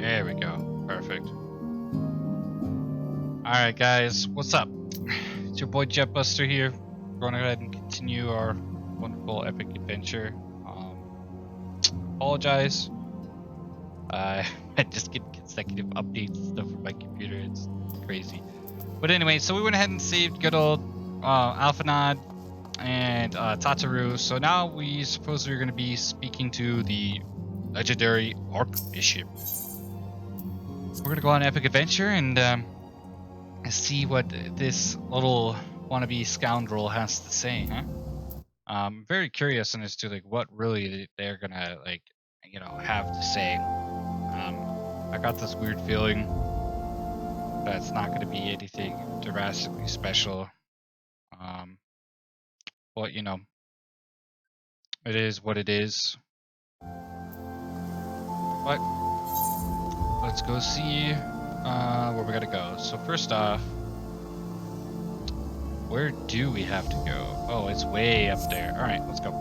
There we go. Perfect. Alright guys, what's up? It's your boy Jetbuster here. Going ahead and continue our wonderful epic adventure. Apologize. I just get consecutive updates and stuff from my computer. It's crazy. But anyway, so we went ahead and saved good old Alphanod and Tataru. So now we suppose we're going to be speaking to the legendary Archbishop. We're going to go on an epic adventure and see what this little wannabe scoundrel has to say, huh? I'm very curious as to like what really they're gonna like, you know, have to say. I got this weird feeling that it's not gonna be anything drastically special. But you know, it is what it is. But let's go see where we gotta go. So first off, where do we have to go? Oh, it's way up there. All right, let's go.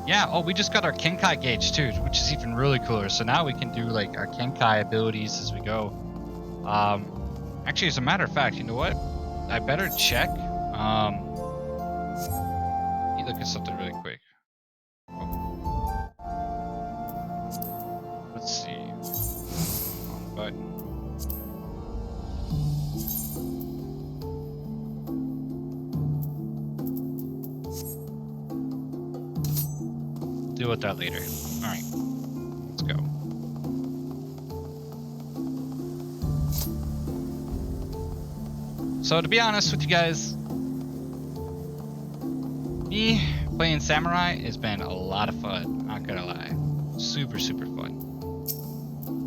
Yeah, oh, we just got our Kenkai gauge too, which is even really cooler. So now we can do like our Kenkai abilities as we go. Actually, as a matter of fact, you know what? I better check. Let me look at something really quick. Oh. Let's see. Wrong button. Deal with that later. Alright. Let's go. So to be honest with you guys, me playing Samurai has been a lot of fun, not gonna lie. Super, super fun.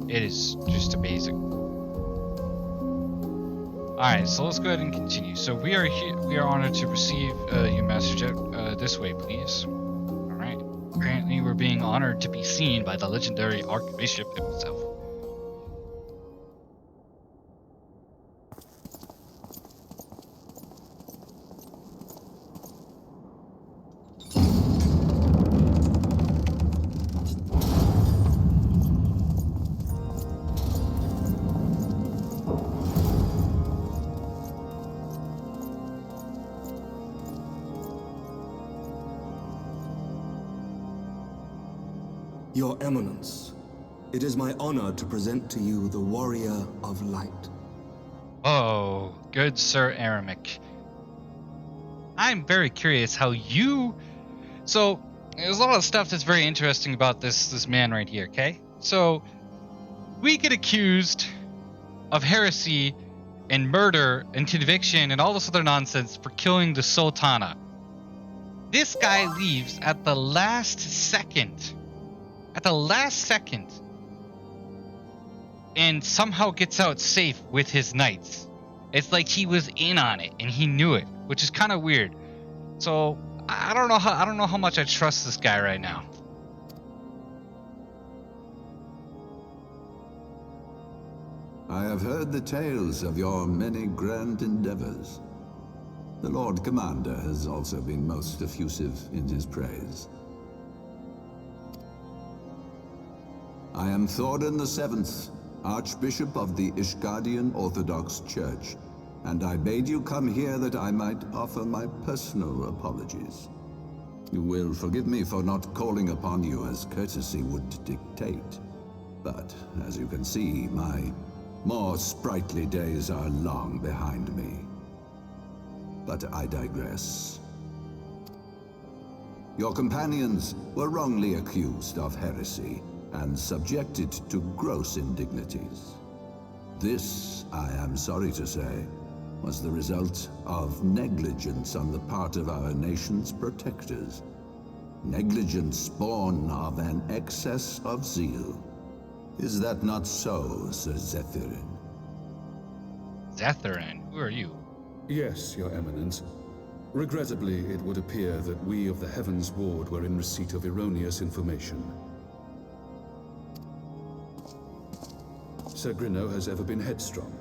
It is just amazing. Alright, so let's go ahead and continue. So we are here, we are honored to receive your message this way, please. Alright. Apparently we're being honored to be seen by the legendary Archbishop himself. Your Eminence, it is my honor to present to you the Warrior of Light. Oh, good Sir Aramic. I'm very curious how you... So, there's a lot of stuff that's very interesting about this man right here, okay? So, we get accused of heresy and murder and conviction and all this other nonsense for killing the Sultana. This guy leaves at the last second. At the last second. And somehow gets out safe with his knights. It's like he was in on it and he knew it, which is kind of weird. So I don't know how much I trust this guy right now. I have heard the tales of your many grand endeavors. The Lord Commander has also been most effusive in his praise. I am Thordan VII, Archbishop of the Ishgardian Orthodox Church, and I bade you come here that I might offer my personal apologies. You will forgive me for not calling upon you as courtesy would dictate, but as you can see, my more sprightly days are long behind me. But I digress. Your companions were wrongly accused of heresy and subjected to gross indignities. This, I am sorry to say, was the result of negligence on the part of our nation's protectors. Negligence born of an excess of zeal. Is that not so, Sir Zethirin? Zethirin, who are you? Yes, Your Eminence. Regrettably, it would appear that we of the Heavens Ward were in receipt of erroneous information. Sir Grinno has ever been headstrong.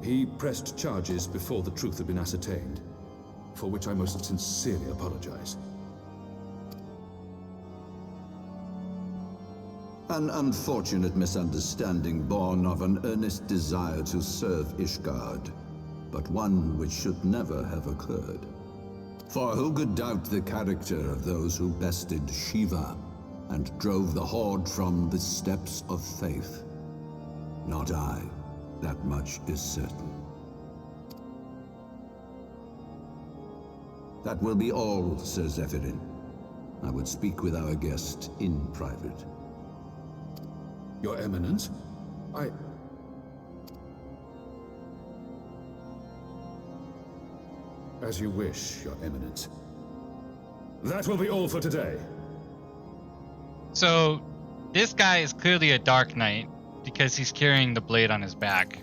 He pressed charges before the truth had been ascertained, for which I most sincerely apologize. An unfortunate misunderstanding born of an earnest desire to serve Ishgard, but one which should never have occurred. For who could doubt the character of those who bested Shiva and drove the Horde from the steps of faith? Not I, that much is certain. That will be all, Sir Zephyrin. I would speak with our guest in private. Your Eminence? As you wish, Your Eminence. That will be all for today. So, this guy is clearly a Dark Knight because he's carrying the blade on his back.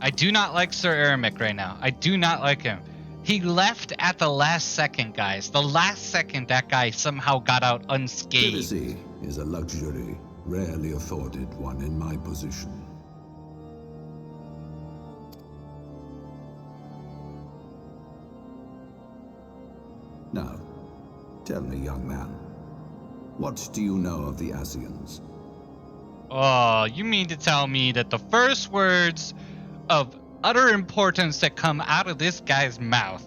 I do not like Sir Eremic right now. I do not like him. He left at the last second, guys. The last second that guy somehow got out unscathed. Privacy is a luxury rarely afforded one in my position. Now, tell me, young man, what do you know of the Asians? Oh, you mean to tell me that the first words of utter importance that come out of this guy's mouth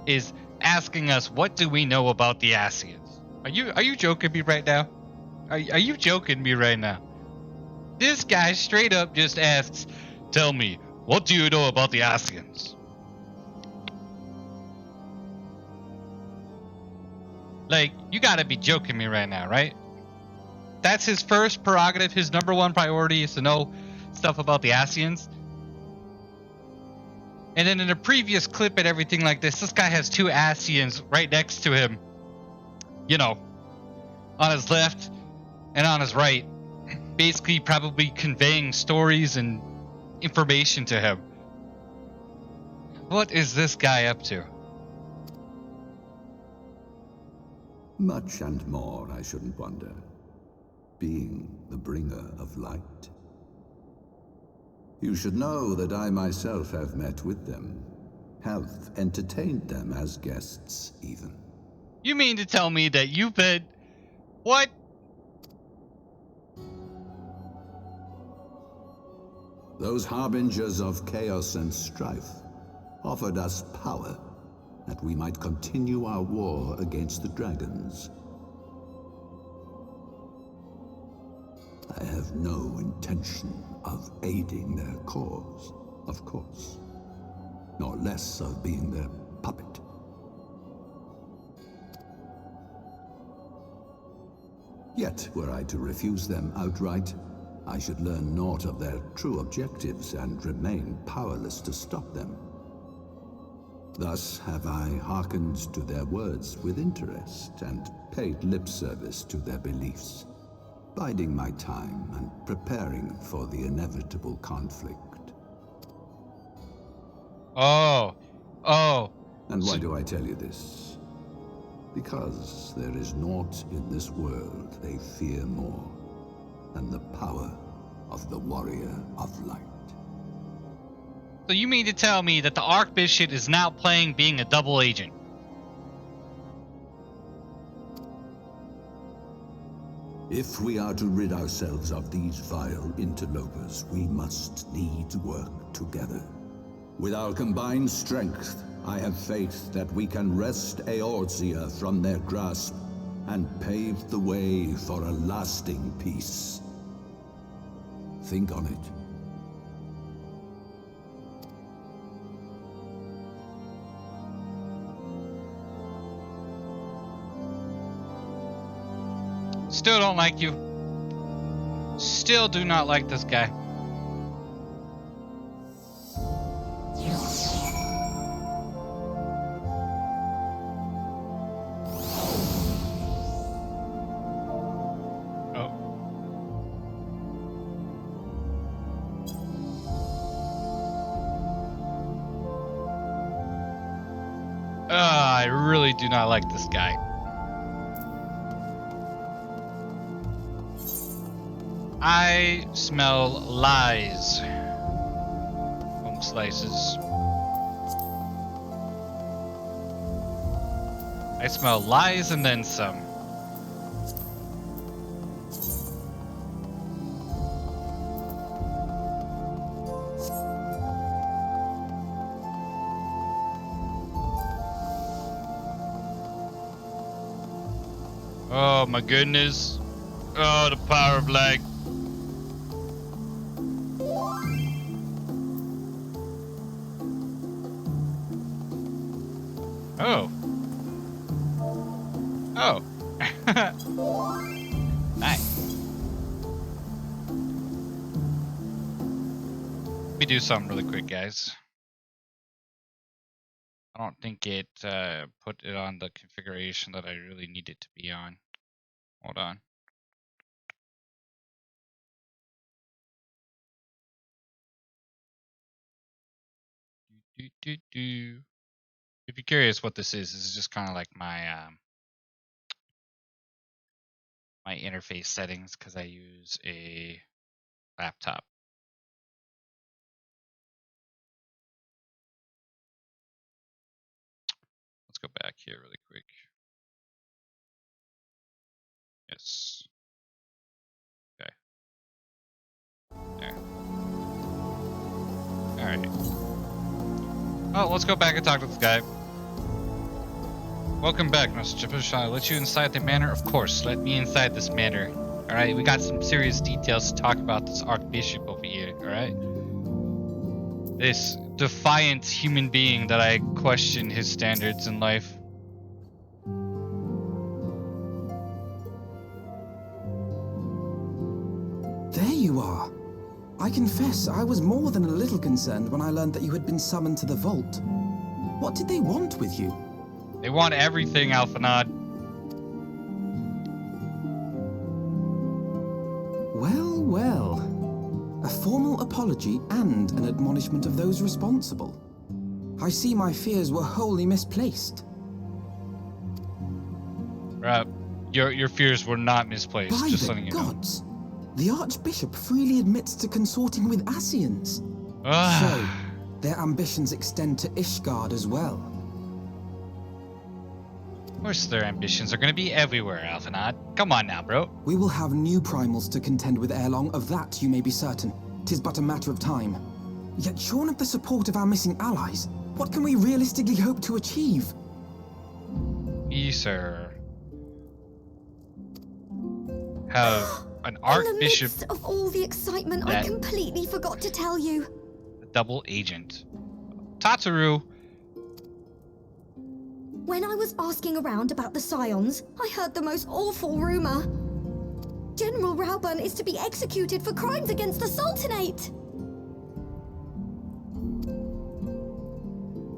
is asking us what do we know about the Asians? Are you joking me right now? Are you joking me right now? This guy straight up just asks, tell me, what do you know about the Asians? Like, you gotta be joking me right now, right? That's his first prerogative, his number one priority is to know stuff about the Asians. And then in a previous clip and everything like this guy has two Asians right next to him. You know, on his left and on his right. Basically probably conveying stories and information to him. What is this guy up to? Much and more, I shouldn't wonder. Being the bringer of light. You should know that I myself have met with them, have entertained them as guests, even. You mean to tell me that you've been... What? Those harbingers of chaos and strife offered us power, that we might continue our war against the dragons. I have no intention of aiding their cause, of course, nor less of being their puppet. Yet, were I to refuse them outright, I should learn naught of their true objectives and remain powerless to stop them. Thus have I hearkened to their words with interest and paid lip service to their beliefs, biding my time and preparing for the inevitable conflict. Oh. And why do I tell you this? Because there is naught in this world they fear more than the power of the Warrior of Light. So you mean to tell me that the Archbishop is now playing being a double agent? If we are to rid ourselves of these vile interlopers, we must needs work together. With our combined strength, I have faith that we can wrest Eorzea from their grasp and pave the way for a lasting peace. Think on it. Still don't like you. Still do not like this guy. Oh. I really do not like this guy. I smell lies. Home slices. I smell lies and then some. Oh my goodness. Oh, the power of lag. Oh. Oh. Nice. Let me do something really quick, guys. I don't think it put it on the configuration that I really need it to be on. Hold on. If you're curious what this is just kind of like my my interface settings because I use a laptop. Let's go back here really quick. Yes. Okay. There. Alright. Oh, let's go back and talk to this guy. Welcome back, Mr. Chippers. Shall I let you inside the manor? Of course, let me inside this manor. Alright, we got some serious details to talk about this Archbishop over here, alright? This defiant human being that I question his standards in life. There you are. I confess, I was more than a little concerned when I learned that you had been summoned to the vault. What did they want with you? They want everything, Alphanod. Well, well. A formal apology and an admonishment of those responsible. I see my fears were wholly misplaced. Your fears were not misplaced. By just the letting you know. gods! The Archbishop freely admits to consorting with Asians. Ah. So, their ambitions extend to Ishgard as well. Of course their ambitions are going to be everywhere, Alphanod. Come on now, bro. We will have new primals to contend with ere long, of that you may be certain. 'Tis but a matter of time. Yet shorn of the support of our missing allies, what can we realistically hope to achieve? We, sir, have an Archbishop, In the midst of all the excitement, I that- completely forgot to tell you. a double agent. Tataru. When I was asking around about the Scions, I heard the most awful rumor. General Rauban is to be executed for crimes against the Sultanate.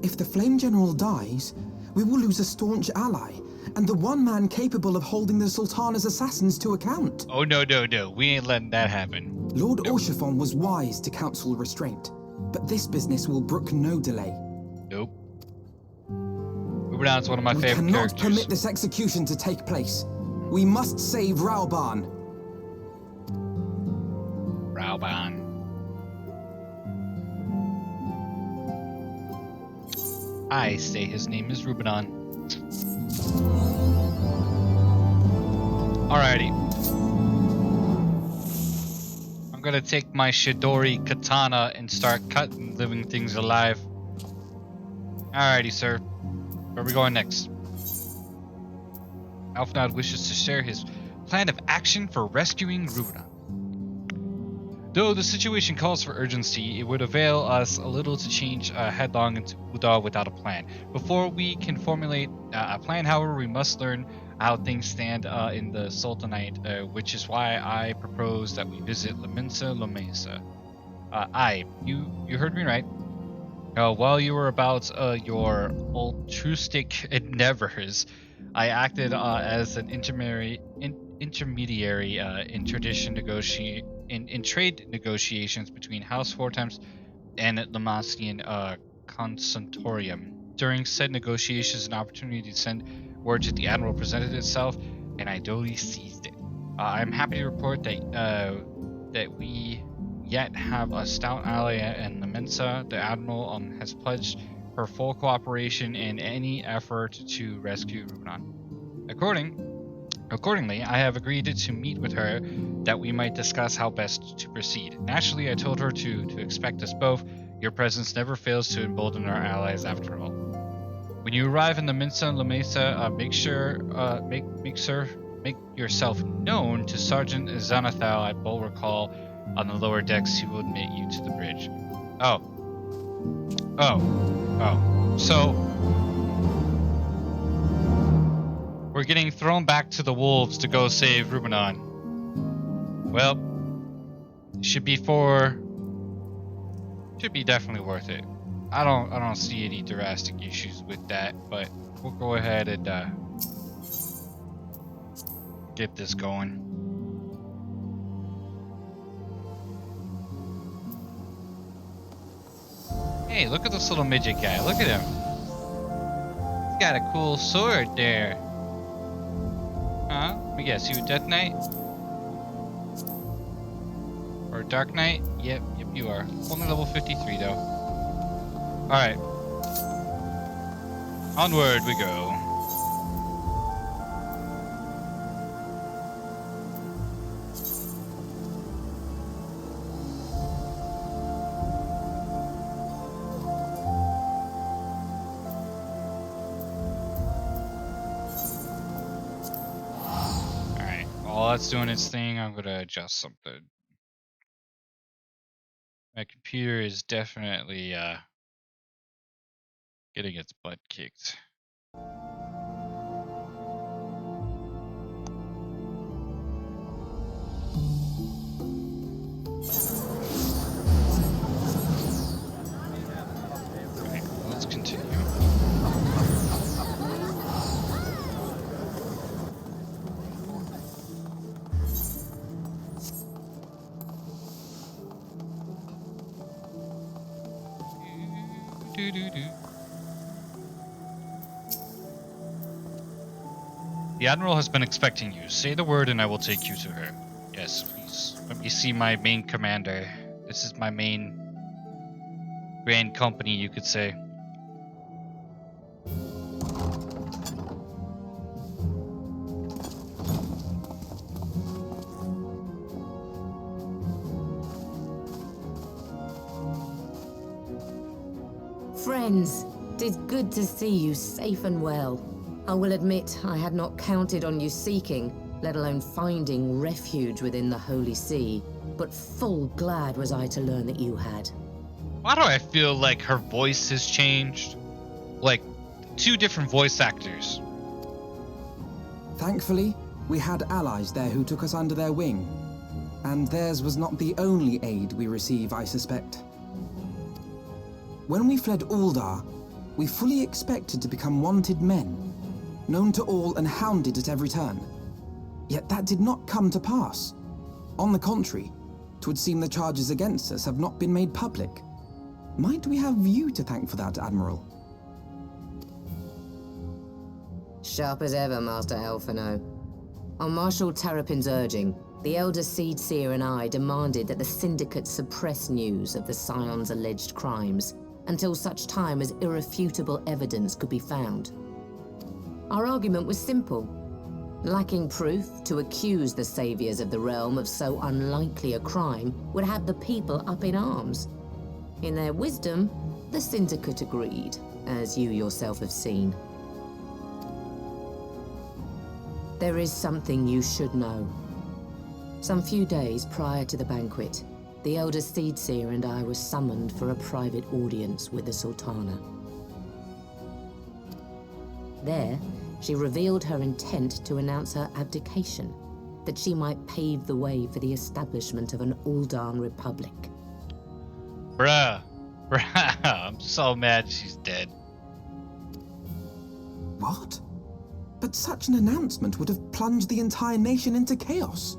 If the Flame General dies, we will lose a staunch ally, and the one man capable of holding the Sultana's assassins to account. Oh, no. We ain't letting that happen. Lord Orchiphon was wise to counsel restraint, but this business will brook no delay. Nope. Rubenon's one of my We favorite cannot characters. permit this execution to take place. We must save Rauban. Rauban. I say his name is Rubenon. Alrighty. I'm gonna take my Shidori katana and start cutting living things alive. Alrighty, sir. Where are we going next? Alphanod wishes to share his plan of action for rescuing Rubenon. Though the situation calls for urgency, it would avail us a little to change headlong into Uda without a plan. Before we can formulate a plan, however, we must learn how things stand in the Sultanate, which is why I propose that we visit Laminsa Lomesa. You heard me right. While you were about your altruistic endeavors, I acted as an intermediary in trade negotiations between House Four Times and the Mastian Consultorium. During said negotiations, an opportunity to send word to the Admiral presented itself, and I duly seized it. I'm happy to report that we yet have a stout ally in the Mensa. The Admiral has pledged her full cooperation in any effort to rescue Rubenon. Accordingly, I have agreed to meet with her that we might discuss how best to proceed. Naturally, I told her to expect us both. Your presence never fails to embolden our allies after all. When you arrive in the Minsa La Mesa, make yourself known to Sergeant Zanathal at Bulwark Hall on the lower decks. He will admit you to the bridge. So we're getting thrown back to the wolves to go save Rubenon. Well, should be definitely worth it. I don't see any drastic issues with that, but we'll go ahead and get this going. Hey, look at this little midget guy. Look at him. He's got a cool sword there. Huh? Let me guess, you a Death Knight? Or a Dark Knight? Yep, you are. Only level 53 though. Alright. Onward we go. Alright, while that's doing its thing, I'm gonna adjust something. My computer is definitely getting its butt kicked. Alright, let's continue. The Admiral has been expecting you. Say the word and I will take you to her. Yes, please. Let me see my main commander. This is my main grand company, you could say. Friends, 'tis good to see you safe and well. I will admit I had not counted on you seeking, let alone finding refuge within the Holy See, but full glad was I to learn that you had. Why do I feel like her voice has changed? Like, two different voice actors. Thankfully, we had allies there who took us under their wing. And theirs was not the only aid we receive, I suspect. When we fled Uldar, we fully expected to become wanted men, known to all and hounded at every turn. Yet that did not come to pass. On the contrary, 'twould seem the charges against us have not been made public. Might we have you to thank for that, Admiral? Sharp as ever, Master Elfino. On Marshal Terrapin's urging, the Elder Seed Seer and I demanded that the Syndicate suppress news of the Scion's alleged crimes until such time as irrefutable evidence could be found. Our argument was simple. Lacking proof, to accuse the saviors of the realm of so unlikely a crime would have the people up in arms. In their wisdom, the Syndicate agreed, as you yourself have seen. There is something you should know. Some few days prior to the banquet, the Elder Seed Seer and I were summoned for a private audience with the Sultana. There, she revealed her intent to announce her abdication, that she might pave the way for the establishment of an Uldan Republic. Bruh, I'm so mad she's dead. What? But such an announcement would have plunged the entire nation into chaos.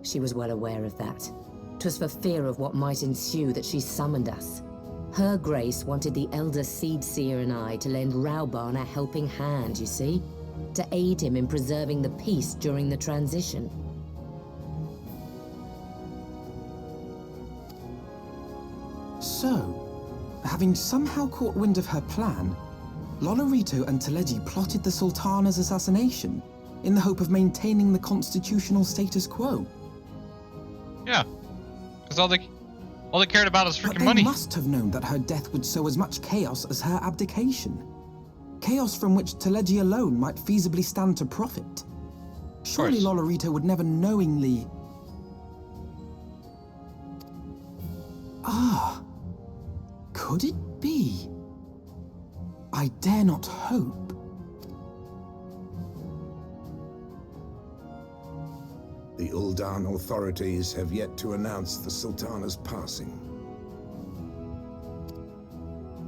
She was well aware of that. 'Twas for fear of what might ensue that she summoned us. Her Grace wanted the Elder Seed Seer and I to lend Rauban a helping hand, you see? To aid him in preserving the peace during the transition. So, having somehow caught wind of her plan, Lolorito and Teleji plotted the Sultana's assassination in the hope of maintaining the constitutional status quo. Yeah, because all they cared about is But freaking they money. must have known that her death would sow as much chaos as her abdication. Chaos from which Teleji alone might feasibly stand to profit. Surely course. Lolorito would never knowingly... Ah, could it be? I dare not hope. The Uldan authorities have yet to announce the Sultana's passing.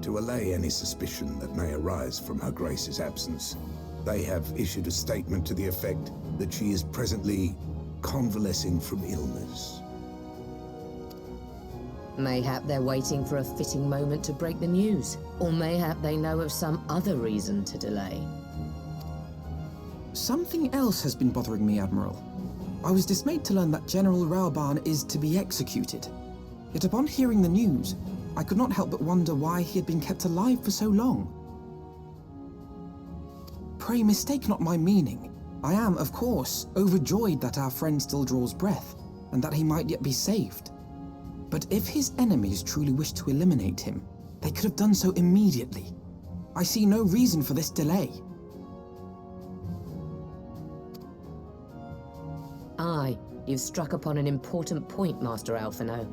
To allay any suspicion that may arise from Her Grace's absence, they have issued a statement to the effect that she is presently convalescing from illness. Mayhap they're waiting for a fitting moment to break the news, or mayhap they know of some other reason to delay. Something else has been bothering me, Admiral. I was dismayed to learn that General Raoban is to be executed. Yet upon hearing the news, I could not help but wonder why he had been kept alive for so long. Pray mistake not my meaning. I am, of course, overjoyed that our friend still draws breath, and that he might yet be saved. But if his enemies truly wished to eliminate him, they could have done so immediately. I see no reason for this delay. Aye, you've struck upon an important point, Master Alphino.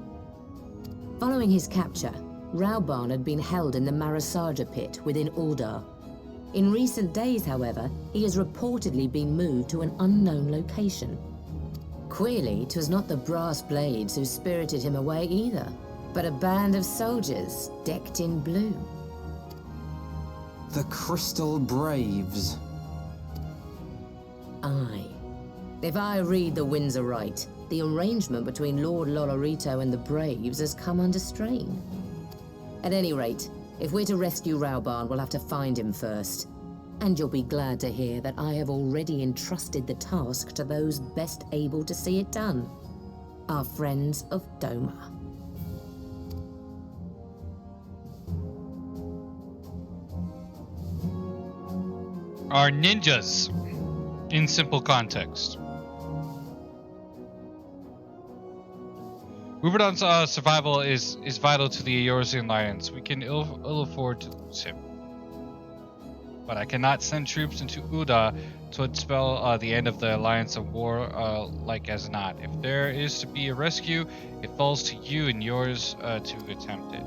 Following his capture, Raoban had been held in the Marasaja pit within Uldar. In recent days, however, he has reportedly been moved to an unknown location. Queerly, 'twas not the brass blades who spirited him away either, but a band of soldiers decked in blue. The Crystal Braves. Aye. If I read the winds aright, the arrangement between Lord Lolorito and the Braves has come under strain. At any rate, if we're to rescue Raoban, we'll have to find him first. And you'll be glad to hear that I have already entrusted the task to those best able to see it done. Our friends of Doma. Are ninjas, in simple context. Ruberdon's survival is vital to the Eorzean Alliance. We can ill afford to lose him. But I cannot send troops into Uda to spell the end of the Alliance of War like as not. If there is to be a rescue, it falls to you and yours to attempt it.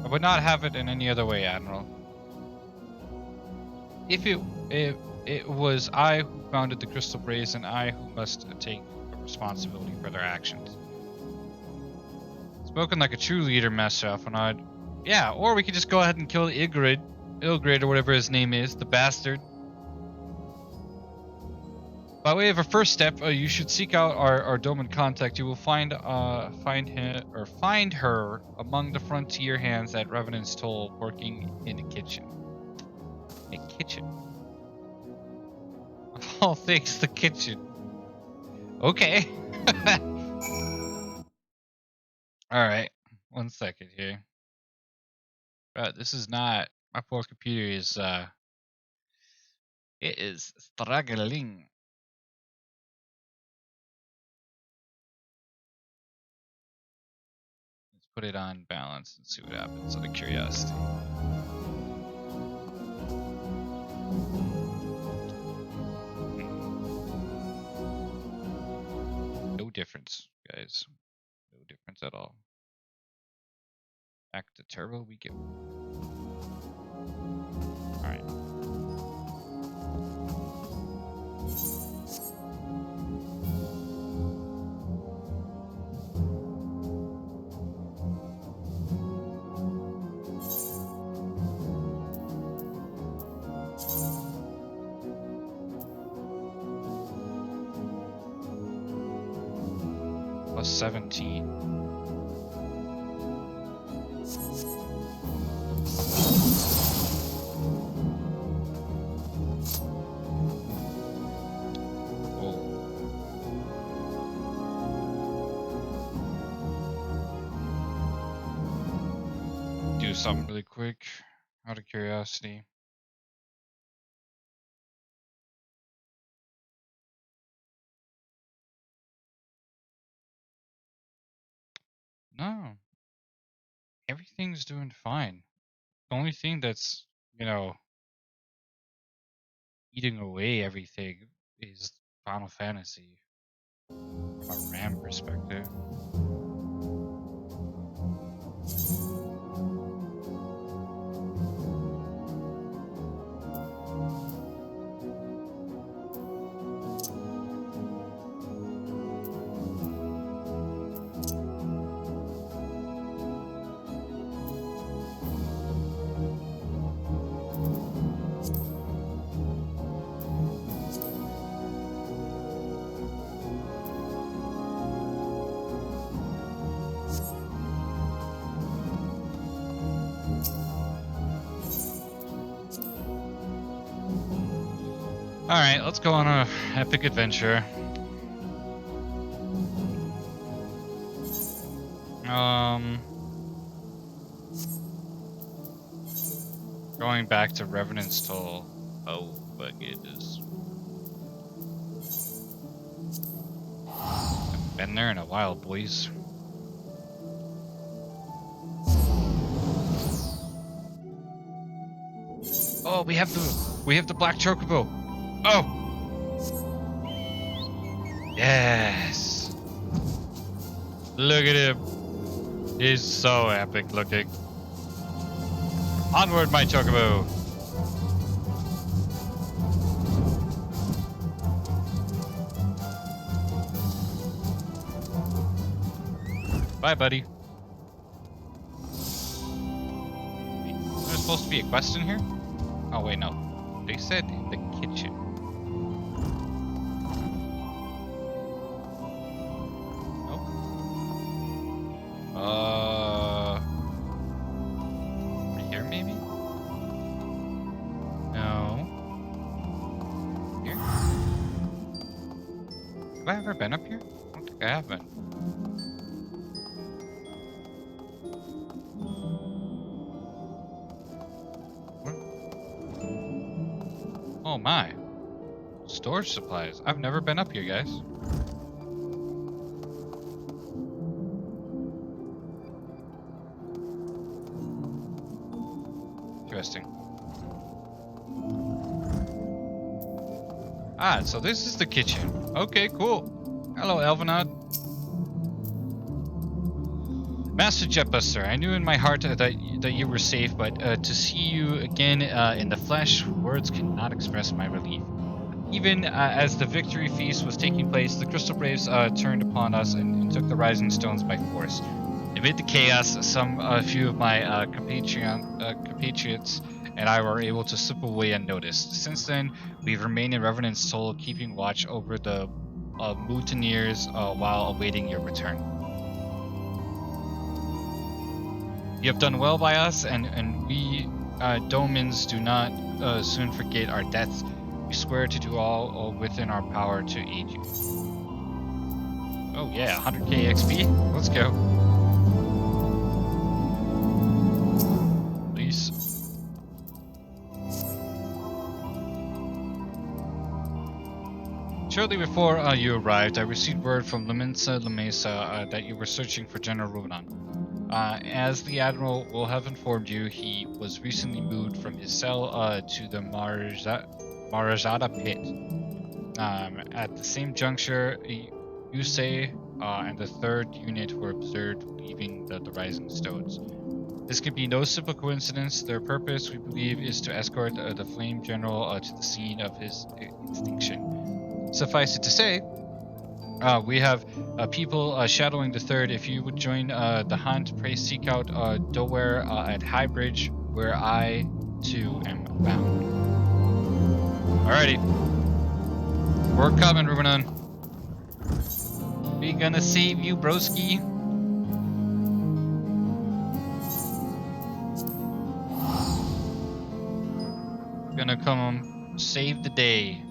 I would not have it in any other way, Admiral. If it was I who founded the Crystal Braves, and I who must take responsibility for their actions. Spoken like a true leader, Master Alphinaud. Yeah, or we could just go ahead and kill Ilgrid, or whatever his name is, the bastard. By way of a first step, you should seek out our Doman contact. You will find her among the frontier hands at Revenant's Toll, working in a kitchen. A kitchen. All things the kitchen. Okay. Alright. 1 second here. This is not... My poor computer is, it is struggling. Let's put it on balance and see what happens out of curiosity. No difference, guys. No difference at all. Back to turbo we go. Alright. Plus 17. Oh. do something really quick, out of curiosity. No, everything's doing fine. The only thing that's, you know, eating away everything is Final Fantasy from a RAM perspective. Alright, let's go on a epic adventure. Going back to Revenant's Toll. Oh my goodness. Haven't been there in a while, boys. Oh, we have the black chocobo. Oh! Yes! Look at him. He's so epic looking. Onward, my chocobo! Bye, buddy. Wait, there's supposed to be a quest in here? Oh, wait, no. They said in the kitchen. Nope. Over here, maybe? No. Here? Have I ever been up here? I don't think I have been. Oh my. Storage supplies. I've never been up here, guys. Interesting. Ah, so this is the kitchen. Okay, cool. Hello, Elvenod. Master Jetbuster, I knew in my heart that you were safe, but to see you again in the flesh, words cannot express my relief. Even as the victory feast was taking place, the Crystal Braves turned upon us and took the Rising Stones by force. Amid the chaos, a few of my compatriots and I were able to slip away unnoticed. Since then, we've remained in Revenant's Toll, keeping watch over the mutineers while awaiting your return. You have done well by us, and we Domans do not soon forget our debts. We swear to do all within our power to aid you. Oh yeah, 100k XP? Let's go. Please. Shortly before you arrived, I received word from Laminsa Lamesa that you were searching for General Ronan. As the Admiral will have informed you, he was recently moved from his cell to the Marajada Pit. At the same juncture, Yusei and the 3rd unit were observed leaving the Rising Stones. This could be no simple coincidence. Their purpose, we believe, is to escort the Flame General to the scene of his extinction. Suffice it to say, we have people shadowing the 3rd. If you would join the hunt, pray seek out Doware at High Bridge, where I, too, am bound. Alrighty. We're coming, Rubanon. We gonna save you, broski. Gonna come save the day.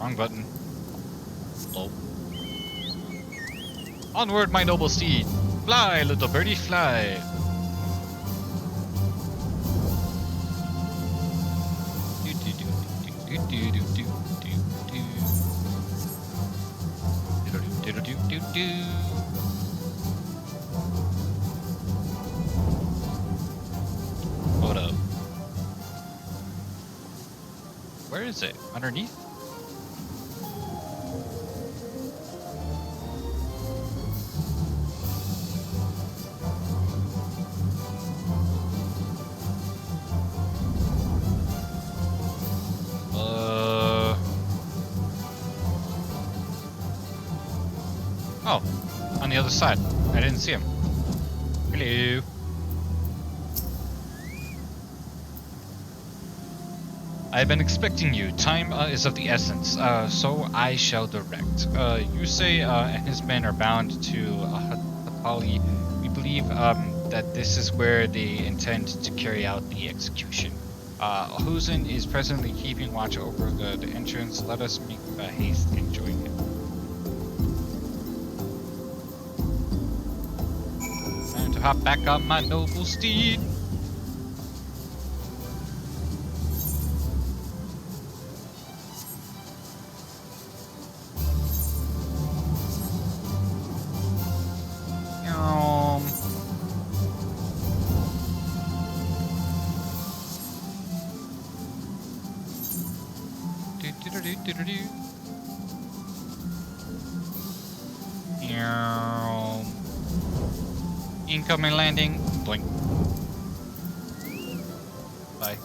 Wrong button. Oh. Onward, my noble steed. Fly, little birdie, fly. Hold up. Where is it? Underneath? Oh, on the other side. I didn't see him. Hello. I've been expecting you. Time is of the essence, so I shall direct. Yusei and his men are bound to Hatali. We believe that this is where they intend to carry out the execution. Hosen is presently keeping watch over the entrance. Let us make haste and join him. Time to hop back on my noble steed. Incoming landing. Blink. Bye.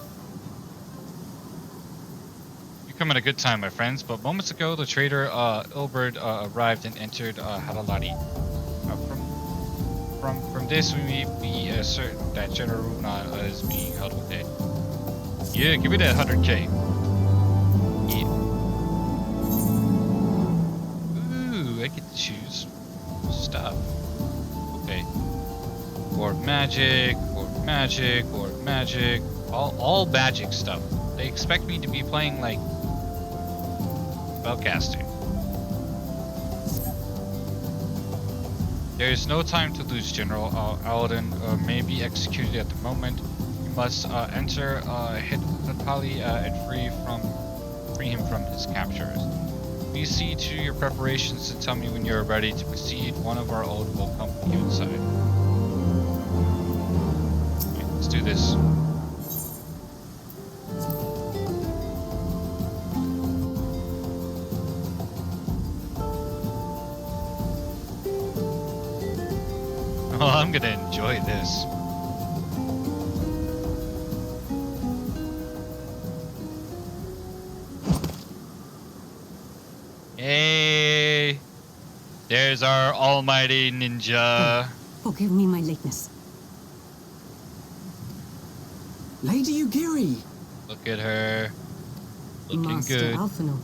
You come at a good time, my friends, but moments ago the trader Ilbert arrived and entered Hadaladi. From this we may be certain that General Runa is being held within. Yeah, give me that 100k. Yeah. Ooh, I get to choose stuff. Okay. Orb magic, all magic stuff. They expect me to be playing like spellcasting. There is no time to lose, General. Aladdin may be executed at the moment. You must enter Hatali and free him from his captors. Please see to your preparations and tell me when you are ready to proceed. One of our old will accompany you inside. Okay, let's do this. Oh, I'm gonna enjoy this. Hey, there's our almighty ninja. Forgive me my lateness. Lady Ugiri! Look at her. Looking Master good. Alphino,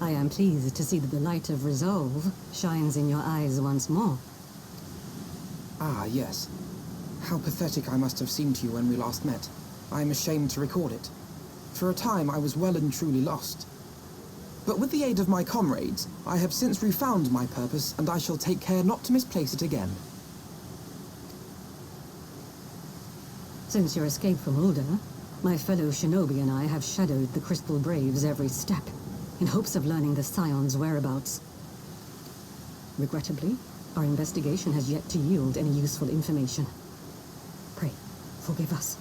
I am pleased to see that the light of resolve shines in your eyes once more. Ah, yes. How pathetic I must have seemed to you when we last met. I am ashamed to record it. For a time, I was well and truly lost. But with the aid of my comrades, I have since refound my purpose, and I shall take care not to misplace it again. Since your escape from Ulda, my fellow shinobi and I have shadowed the Crystal Braves every step, in hopes of learning the Scion's whereabouts. Regrettably, our investigation has yet to yield any useful information. Pray, forgive us.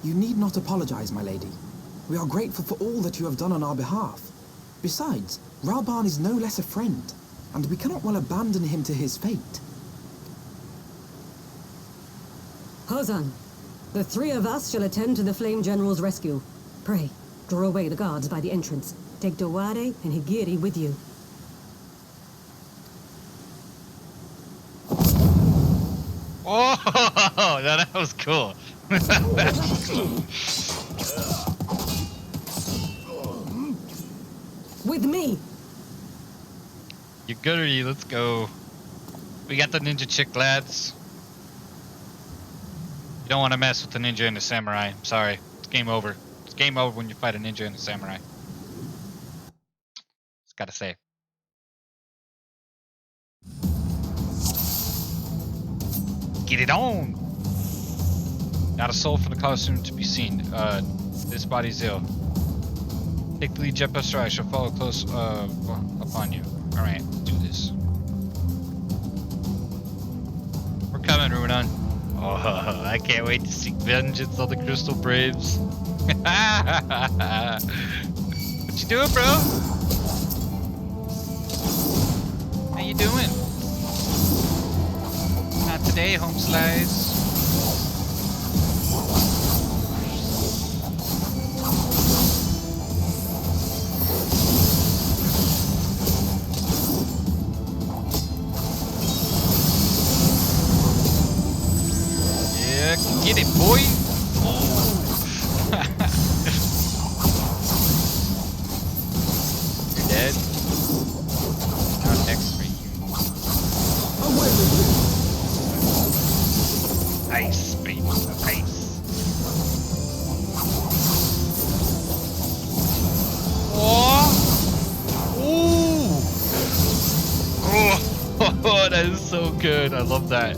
You need not apologize, my lady. We are grateful for all that you have done on our behalf. Besides, Ralban is no less a friend, and we cannot well abandon him to his fate. Hozan, the three of us shall attend to the Flame General's rescue. Pray, draw away the guards by the entrance. Take Dowade and Higiri with you. Oh, that was cool. With me! You goody, let's go. We got the ninja chick, lads. You don't want to mess with the ninja and the samurai. I'm sorry. It's game over. It's game over when you fight a ninja and a samurai. Gotta say. Get it on! Not a soul from the costume to be seen. This body's ill. Take the lead, jet buster. I shall follow close upon you. Alright, let's do this. We're coming, Ruinon. Oh, I can't wait to seek vengeance on the Crystal Braves. What you doing, bro? How you doing? Not today, home slice. Yeah, get it, boy. You're dead. Now next for you. Nice, baby. Nice. Oh! Ooh! Oh, that is so good. I love that.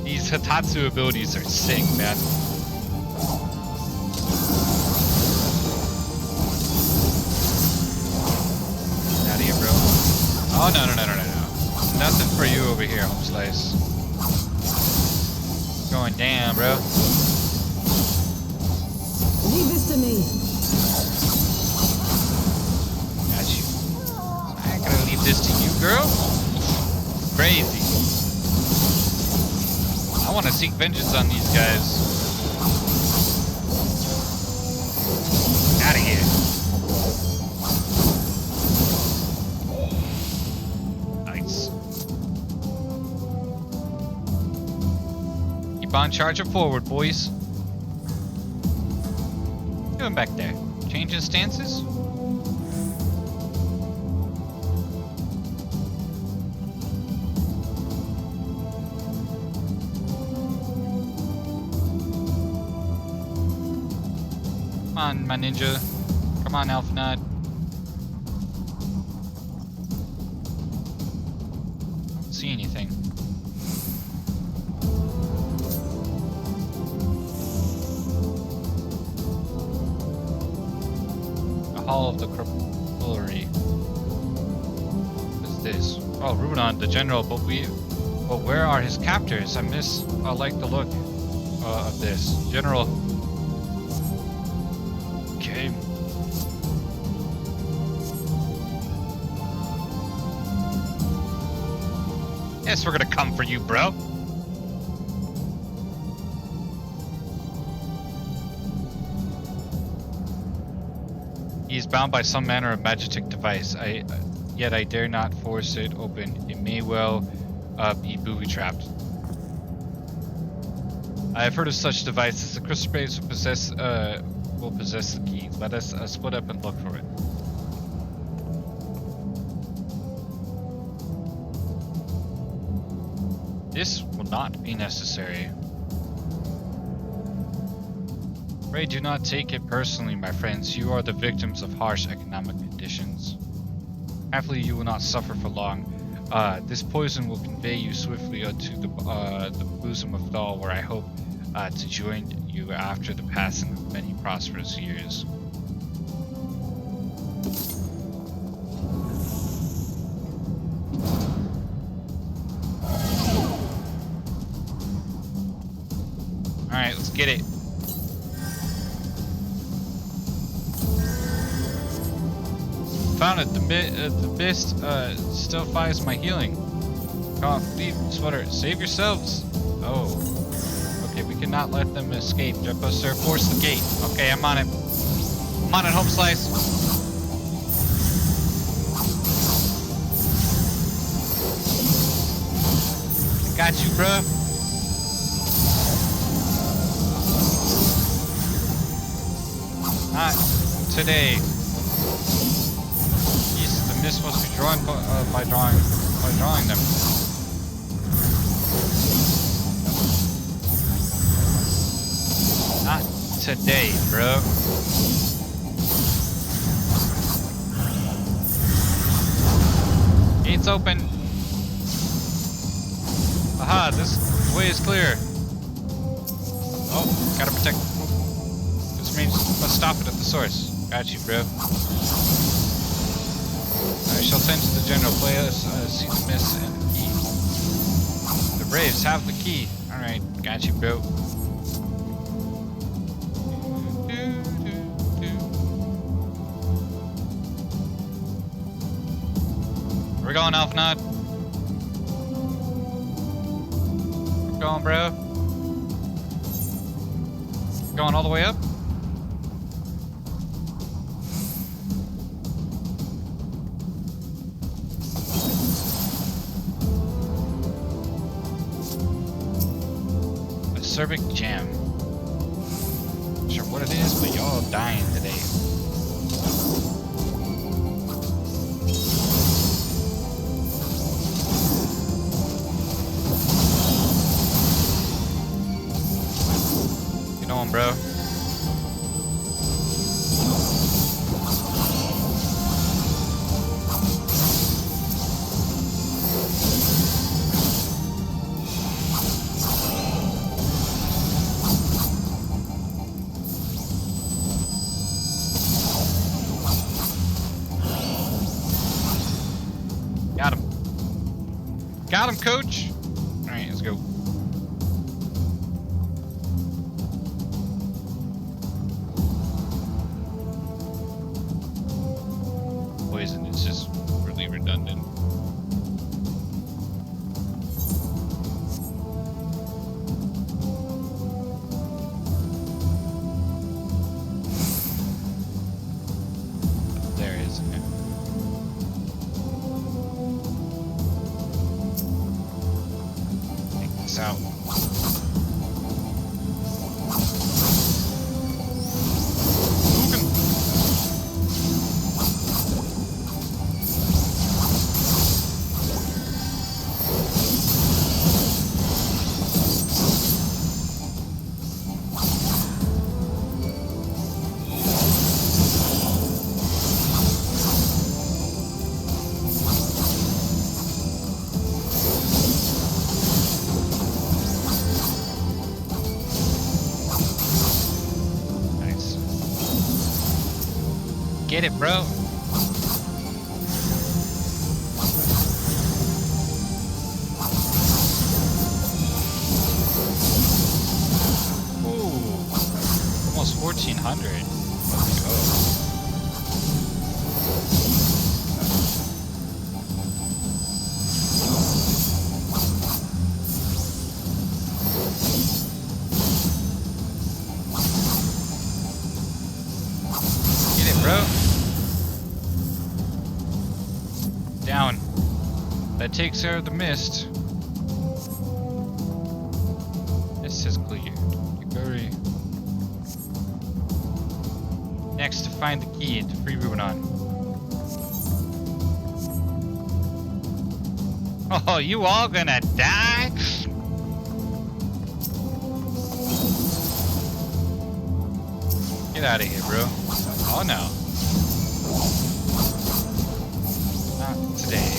These Hitatsu abilities are sick, man. Out of here, bro. Oh, no. Nothing for you over here, home slice. Going down, bro. Leave this to me. Got you. I ain't gonna leave this to you, girl. Crazy. I want to seek vengeance on these guys. Out of here. Nice. Keep on charging forward, boys. What you doing back there? Changing stances? Come on, my ninja. Come on, Alphanod. Don't see anything. The Hall of the Crapulary. What is this? Oh, Ruinon, the general, but where are his captors? I like the look of this. General. Okay. Yes, we're gonna come for you, bro. He is bound by some manner of magic device. Yet I dare not force it open. It may well be booby-trapped. I have heard of such devices. The Crystal Braves will possess the key. Let us split up and look for it. This will not be necessary. Pray do not take it personally, my friends. You are the victims of harsh economic conditions. Happily, you will not suffer for long. This poison will convey you swiftly to the bosom of Thal, where I hope to join you after the passing of many prosperous years. Alright, let's get it. Found it. The mist still fires my healing. Cough, leave, sweater, save yourselves. Oh. Okay, we cannot let them escape. Jetbuster, force the gate. Okay, I'm on it. I'm on it, home slice. Got you, bruh. Not today. Jeez, the mist must be drawn by drawing them. Not today, bro. Gates open. Aha, this way is clear. Oh, gotta protect. This means must stop it at the source. Got you, bro. I shall send to the general players, see the mist and the key. The Braves have the key. Alright, got you, bro. We're going, Alphanod. We're going, bro. Going all the way up. Acerbic jam. Not sure what it is, but y'all dying today. Get on, bro. Got him. Got him, coach. All right, let's go. Poison is just really redundant. There is. Take this out. Nice. Get it, bro. Ooh, almost 1400. Let's go. Get it, bro. Down. That takes care of the mist. This is clear. Hurry. Next, to find the key to free Ruinon. Oh, you all gonna die? Get out of here, bro. Oh no. Not today.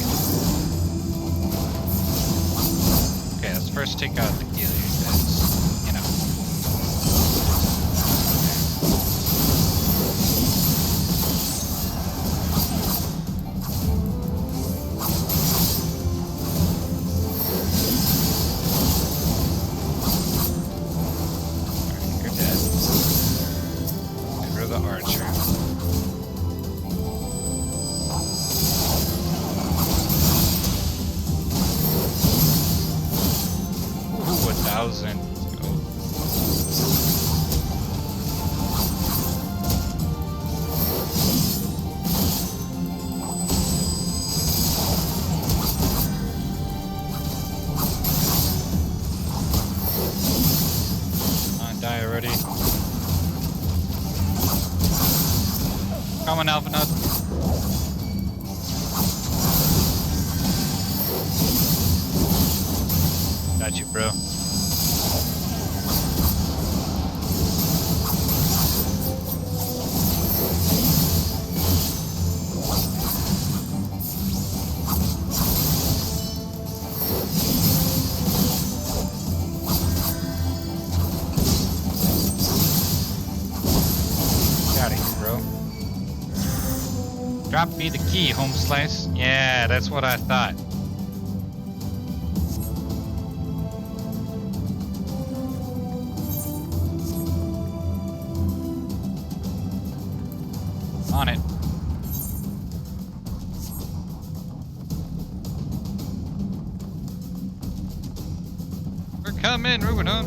Okay, let's first take out the healer that's, you know. Alright, you're dead. Get rid of the archer. Ooh, 1,000. Let's go. Die already. Come on, Alphanod. Got you, bro. not be the key, home slice. Yeah, that's what I thought. On it. We're coming, moving on.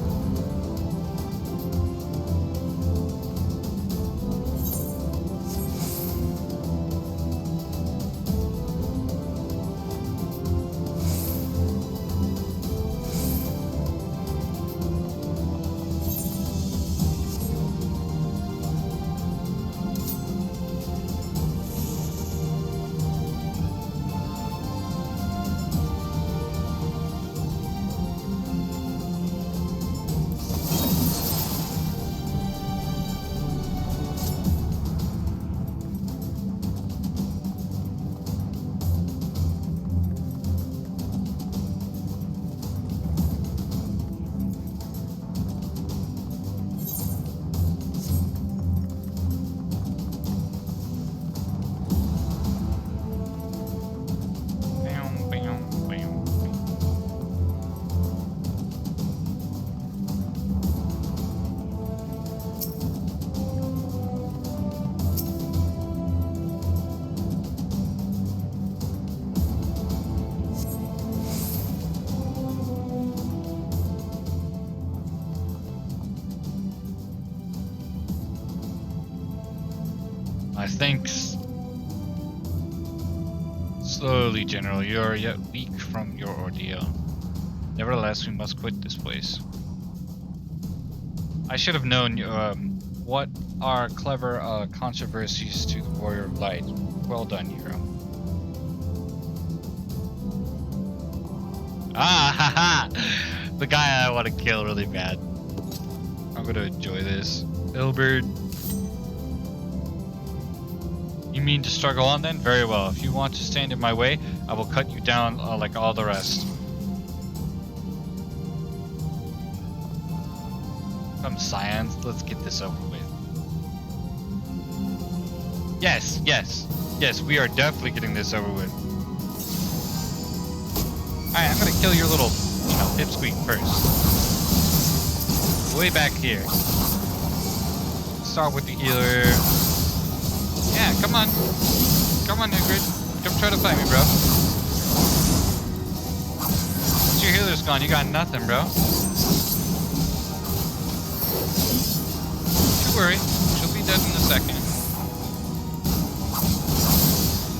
My thanks. Slowly, General. You are yet weak from your ordeal. Nevertheless, we must quit this place. I should have known what are clever controversies to the Warrior of Light. Well done, hero. Ah, haha! The guy I want to kill really bad. I'm gonna enjoy this. Ilbert. You mean to struggle on then? Very well. If you want to stand in my way, I will cut you down like all the rest. Come, science, let's get this over with. Yes, yes, yes, we are definitely getting this over with. Alright, I'm gonna kill your little, pipsqueak first. Way back here. Start with the healer. Yeah, come on. Come on, Ingrid. Don't try to fight me, bro. Once your healer's gone, you got nothing, bro. Don't worry. She'll be dead in a second.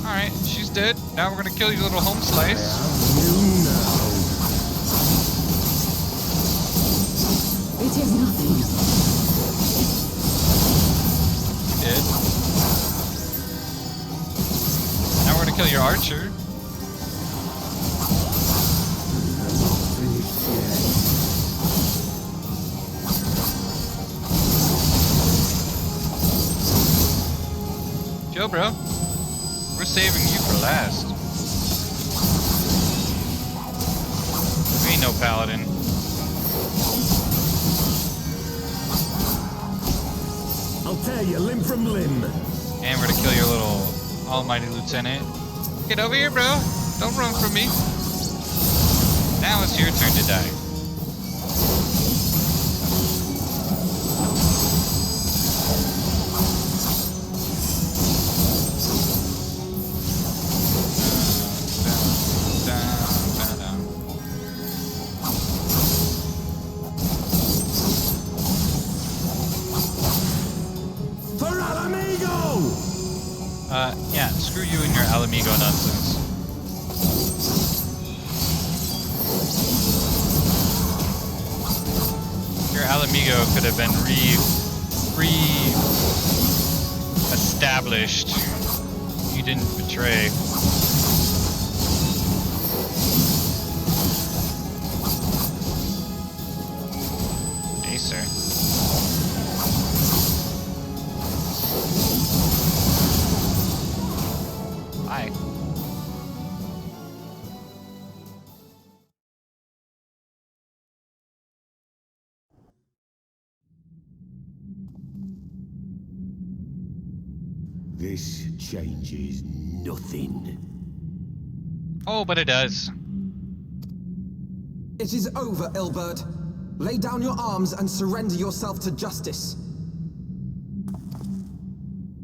Alright, she's dead. Now we're gonna kill your little home slice. It is nothing. Dead. Now we're gonna kill your archer. Chill, bro. We're saving you for last. We ain't no paladin. I'll tear you limb from limb. And we're gonna kill your little almighty lieutenant. Get over here, bro. Don't run from me. Now it's your turn to die. Yeah, screw you and your Alamigo nonsense. Your Alamigo could have been re-established. You didn't betray. Hey, sir. Hi. This changes nothing. Oh, but it does. It is over, Ilbert. Lay down your arms and surrender yourself to justice.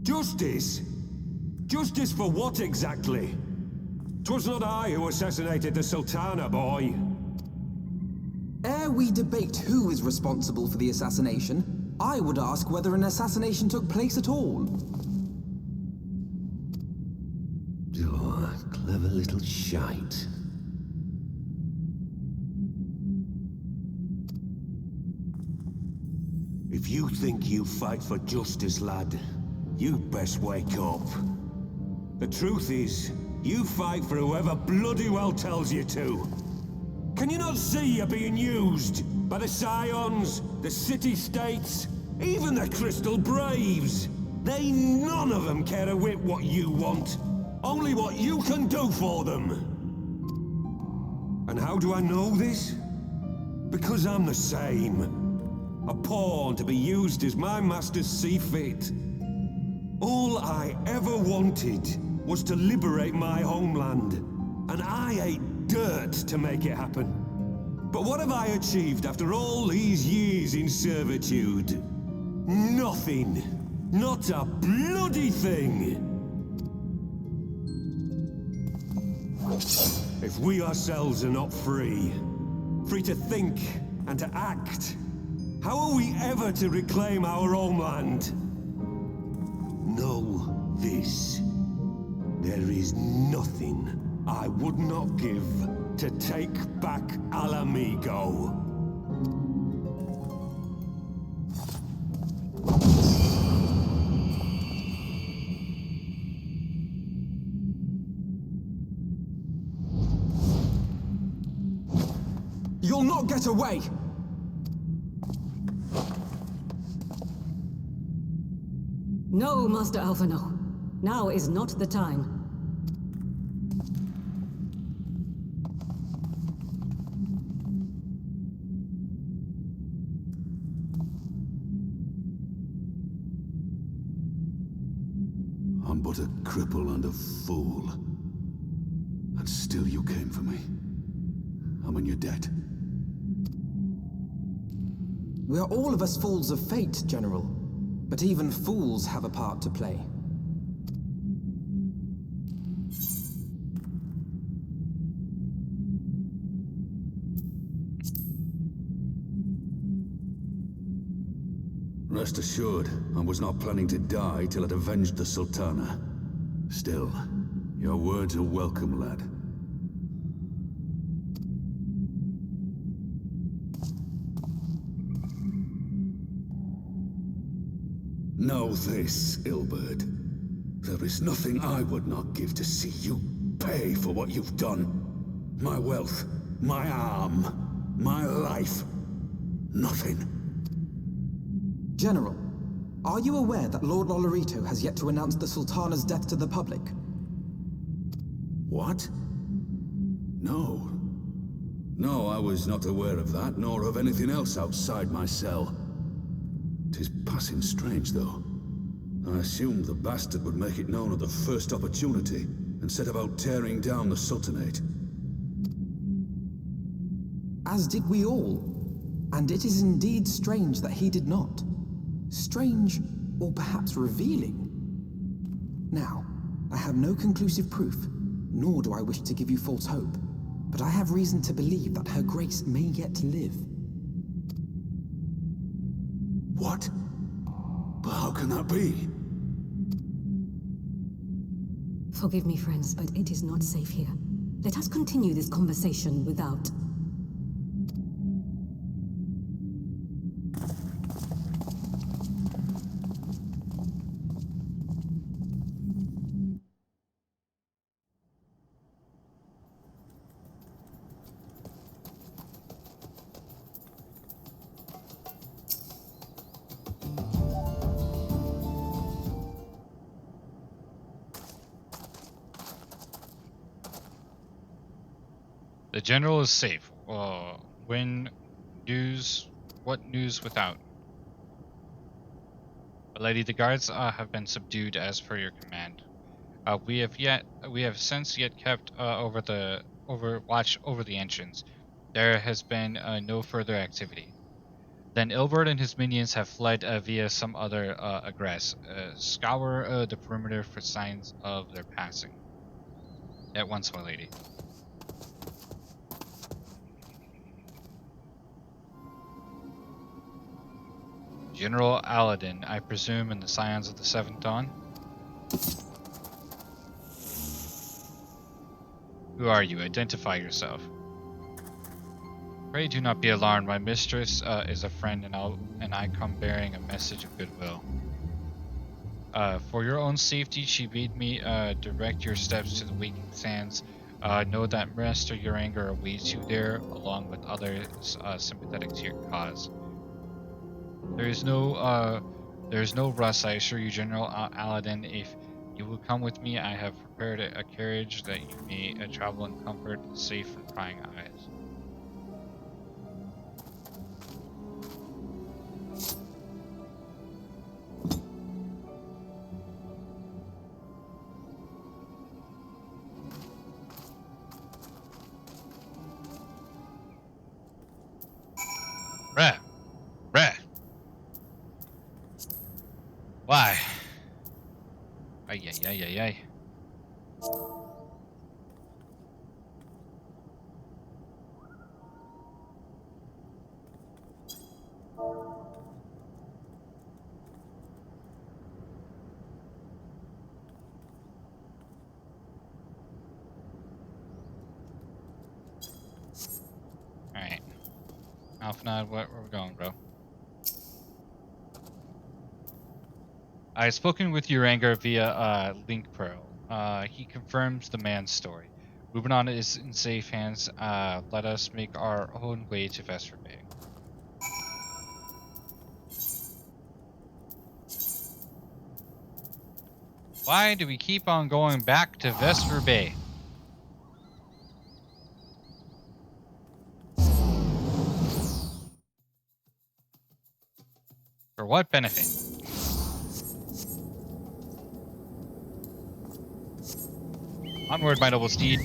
Justice? Justice for what exactly? 'Twas not I who assassinated the Sultana, boy. Ere we debate who is responsible for the assassination, I would ask whether an assassination took place at all. Oh, clever little shite. If you think you fight for justice, lad, you best wake up. The truth is, you fight for whoever bloody well tells you to. Can you not see you're being used by the Scions, the City-States, even the Crystal Braves? They none of them care a whit what you want, only what you can do for them. And how do I know this? Because I'm the same. A pawn to be used as my masters see fit. All I ever wanted was to liberate my homeland, and I ate dirt to make it happen. But what have I achieved after all these years in servitude? Nothing. Not a bloody thing. If we ourselves are not free, free to think and to act, how are we ever to reclaim our homeland? Know this. There is nothing I would not give to take back Alamigo. You'll not get away! No, Master Alphino. Now is not the time. I'm but a cripple and a fool. And still you came for me. I'm in your debt. We are all of us fools of fate, General. But even fools have a part to play. Rest assured, I was not planning to die till I'd avenged the Sultana. Still, your words are welcome, lad. Know this, Ilbert. There is nothing I would not give to see you pay for what you've done. My wealth, my arm, my life. Nothing. General, are you aware that Lord Lolorito has yet to announce the Sultana's death to the public? What? No. No, I was not aware of that, nor of anything else outside my cell. 'Tis passing strange, though. I assumed the bastard would make it known at the first opportunity, and set about tearing down the Sultanate. As did we all. And it is indeed strange that he did not. Strange, or perhaps revealing. Now, I have no conclusive proof, nor do I wish to give you false hope, but I have reason to believe that Her Grace may yet live. What? But how can that be? Forgive me, friends, but it is not safe here. Let us continue this conversation without... The general is safe. When news? What news without? But lady, the guards have been subdued as per your command. We have since yet kept watch over the entrance. There has been no further activity. Then Ilbert and his minions have fled via some other egress. Scour the perimeter for signs of their passing. At once, my lady. General Aladdin, I presume in the Scions of the Seventh Dawn? Who are you? Identify yourself. Pray do not be alarmed. My mistress is a friend, and I come bearing a message of goodwill. For your own safety, she bade me direct your steps to the Waking Sands. Know that Master Uranger awaits you there, along with others sympathetic to your cause. There is no rush, I assure you, General Aladdin. If you will come with me, I have prepared a carriage that you may travel in comfort, safe from prying eyes. Bruh. Why? Ay. Alright. Alphanod, where we going, bro? I have spoken with Uranger via Link Pearl. He confirms the man's story. Rubenon is in safe hands. Let us make our own way to Vesper Bay. Why do we keep on going back to Vesper Bay? For what benefit? Onward, my noble steed.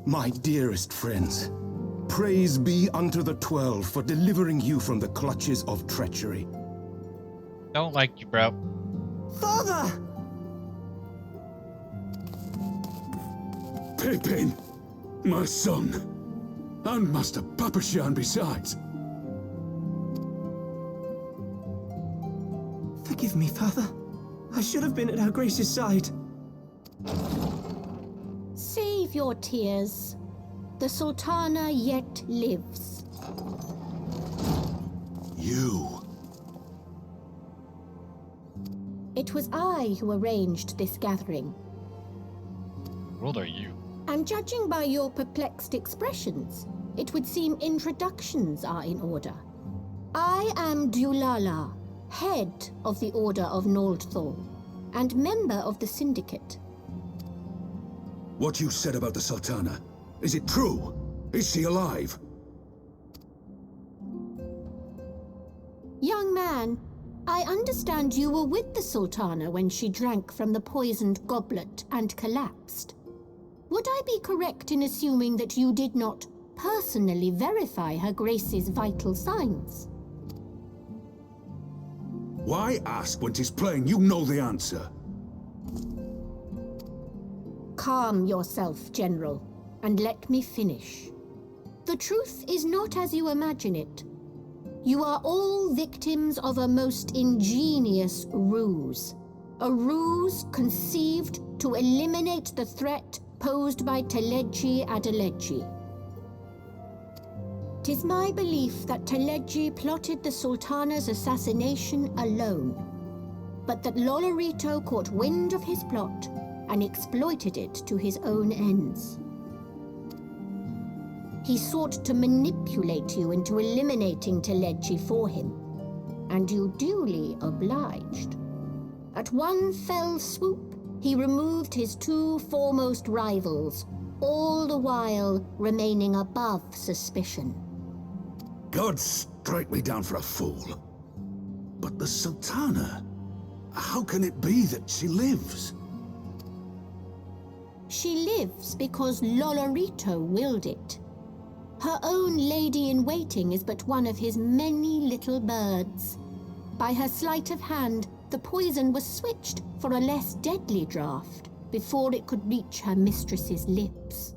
My dearest friends, praise be unto the 12 for delivering you from the clutches of treachery. Don't like you, bro. Father! Pippin, my son, and Master Papashan besides. Forgive me, Father. I should have been at Her Grace's side. Save your tears. The Sultana yet lives. You. It was I who arranged this gathering. How old are you? And judging by your perplexed expressions, it would seem introductions are in order. I am Dulala, head of the Order of Noldthal, and member of the Syndicate. What you said about the Sultana, is it true? Is she alive? Young man, I understand you were with the Sultana when she drank from the poisoned goblet and collapsed. Would I be correct in assuming that you did not personally verify Her Grace's vital signs? Why ask when 'tis plain you know the answer? Calm yourself, General. and let me finish. The truth is not as you imagine it. You are all victims of a most ingenious ruse. A ruse conceived to eliminate the threat posed by Teleji Adeleji. 'Tis my belief that Teleji plotted the Sultana's assassination alone, but that Lolorito caught wind of his plot and exploited it to his own ends. He sought to manipulate you into eliminating Teleji for him, and you duly obliged. At one fell swoop, he removed his two foremost rivals, all the while remaining above suspicion. God strike me down for a fool. But the Sultana, how can it be that she lives? She lives because Lolorito willed it. Her own lady-in-waiting is but one of his many little birds. By her sleight of hand, the poison was switched for a less deadly draught before it could reach her mistress's lips.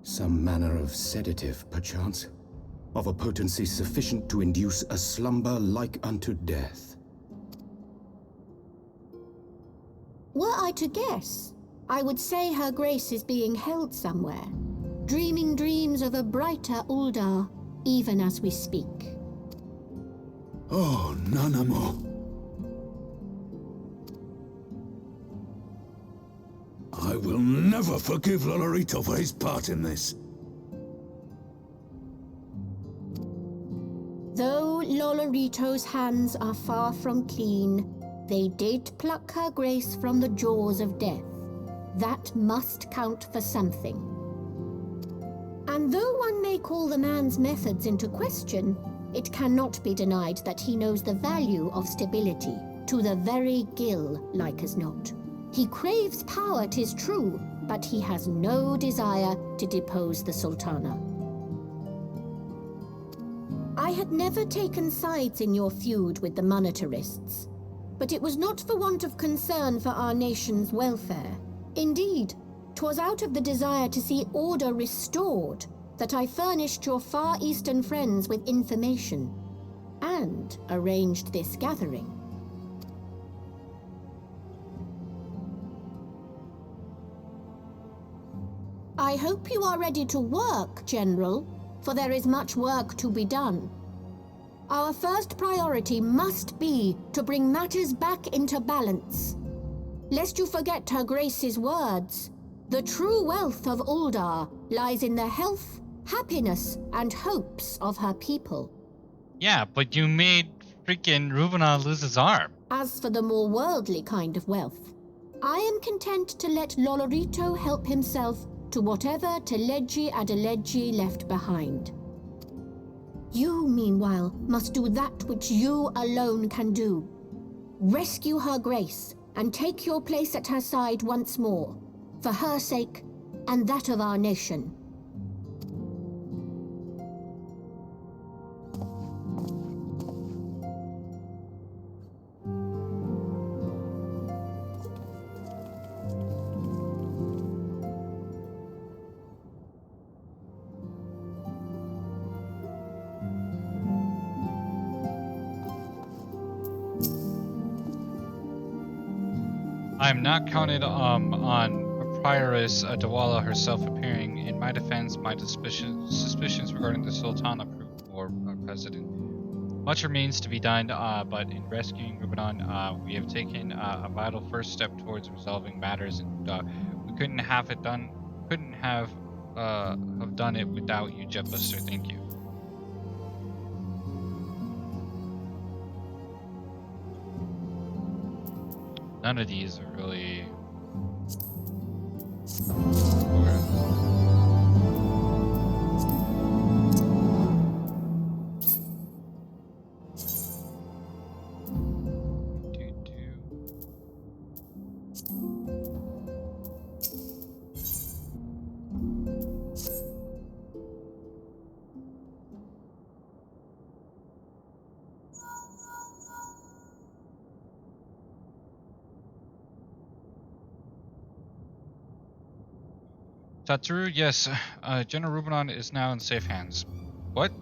Some manner of sedative, perchance, of a potency sufficient to induce a slumber like unto death. Were I to guess, I would say her grace is being held somewhere, dreaming dreams of a brighter Uldar, even as we speak. Oh, Nanamo. I will never forgive Lolorito for his part in this. Though Lolorito's hands are far from clean, they did pluck her grace from the jaws of death. That must count for something. And though one may call the man's methods into question, it cannot be denied that he knows the value of stability, to the very gill, like as not. He craves power, 'tis true, but he has no desire to depose the Sultana. I had never taken sides in your feud with the monetarists, but it was not for want of concern for our nation's welfare. Indeed, 'twas out of the desire to see order restored that I furnished your Far Eastern friends with information and arranged this gathering. I hope you are ready to work, General, for there is much work to be done. Our first priority must be to bring matters back into balance. Lest you forget Her Grace's words, the true wealth of Uldar lies in the health, happiness, and hopes of her people. Yeah, but you made freaking Rubenal lose his arm. As for the more worldly kind of wealth, I am content to let Lolorito help himself to whatever Teleji Adeleji left behind. You, meanwhile, must do that which you alone can do. Rescue Her Grace and take your place at her side once more, for her sake and that of our nation. I'm not counted on Prioress Dawala herself appearing. In my defense, my suspicions regarding the Sultana proved more present. Much remains to be done, but in rescuing Rubanon, we have taken a vital first step towards resolving matters, and we couldn't have done it without you, Jetbuster. Thank you. None of these are really. Taturu, yes. General Rubenon is now in safe hands. What?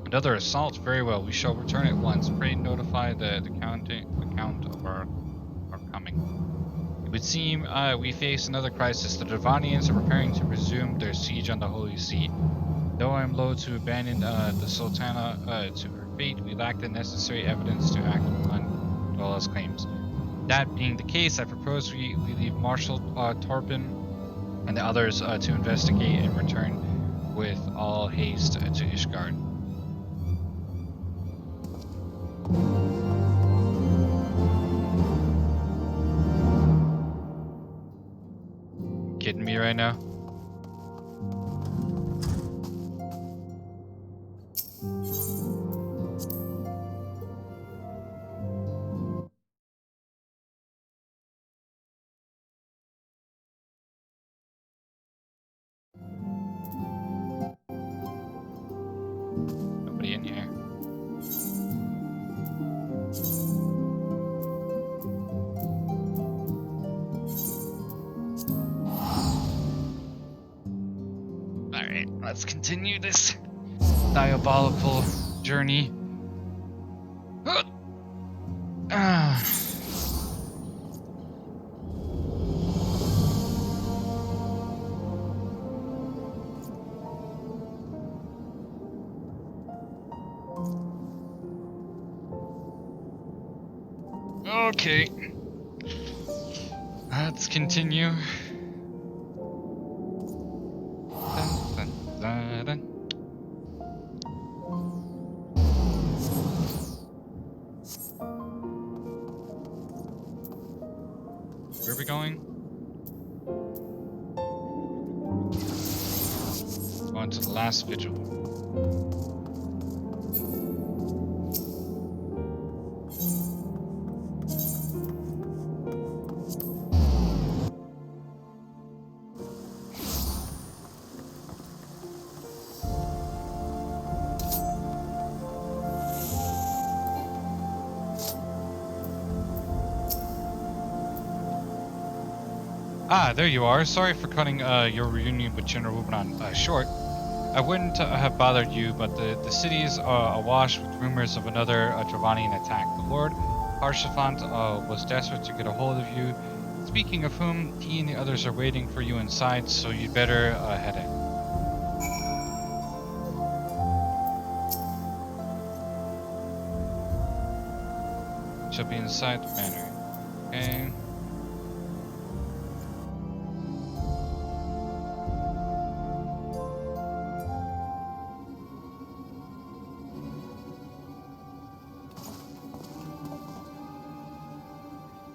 Another assault? Very well. We shall return at once. Pray notify the count of our coming. It would seem we face another crisis. The Devonians are preparing to resume their siege on the Holy See. Though I am loath to abandon the Sultana to her fate, we lack the necessary evidence to act upon Dwellah's claims. That being the case, I propose we leave Marshal Tarpon and the others to investigate and return with all haste to Ishgard. Kidding me right now? Nobody in here. Alright, let's continue this diabolical journey. Okay. Let's continue. Dun, dun, dun, dun. Where are we going? On to the last vigil. Ah, there you are. Sorry for cutting your reunion with General Rubenon short. I wouldn't have bothered you, but the city is awash with rumors of another Dravanian attack. The Lord Harshaphant was desperate to get a hold of you. Speaking of whom, he and the others are waiting for you inside, so you'd better head in. Shall be inside the manor. Okay.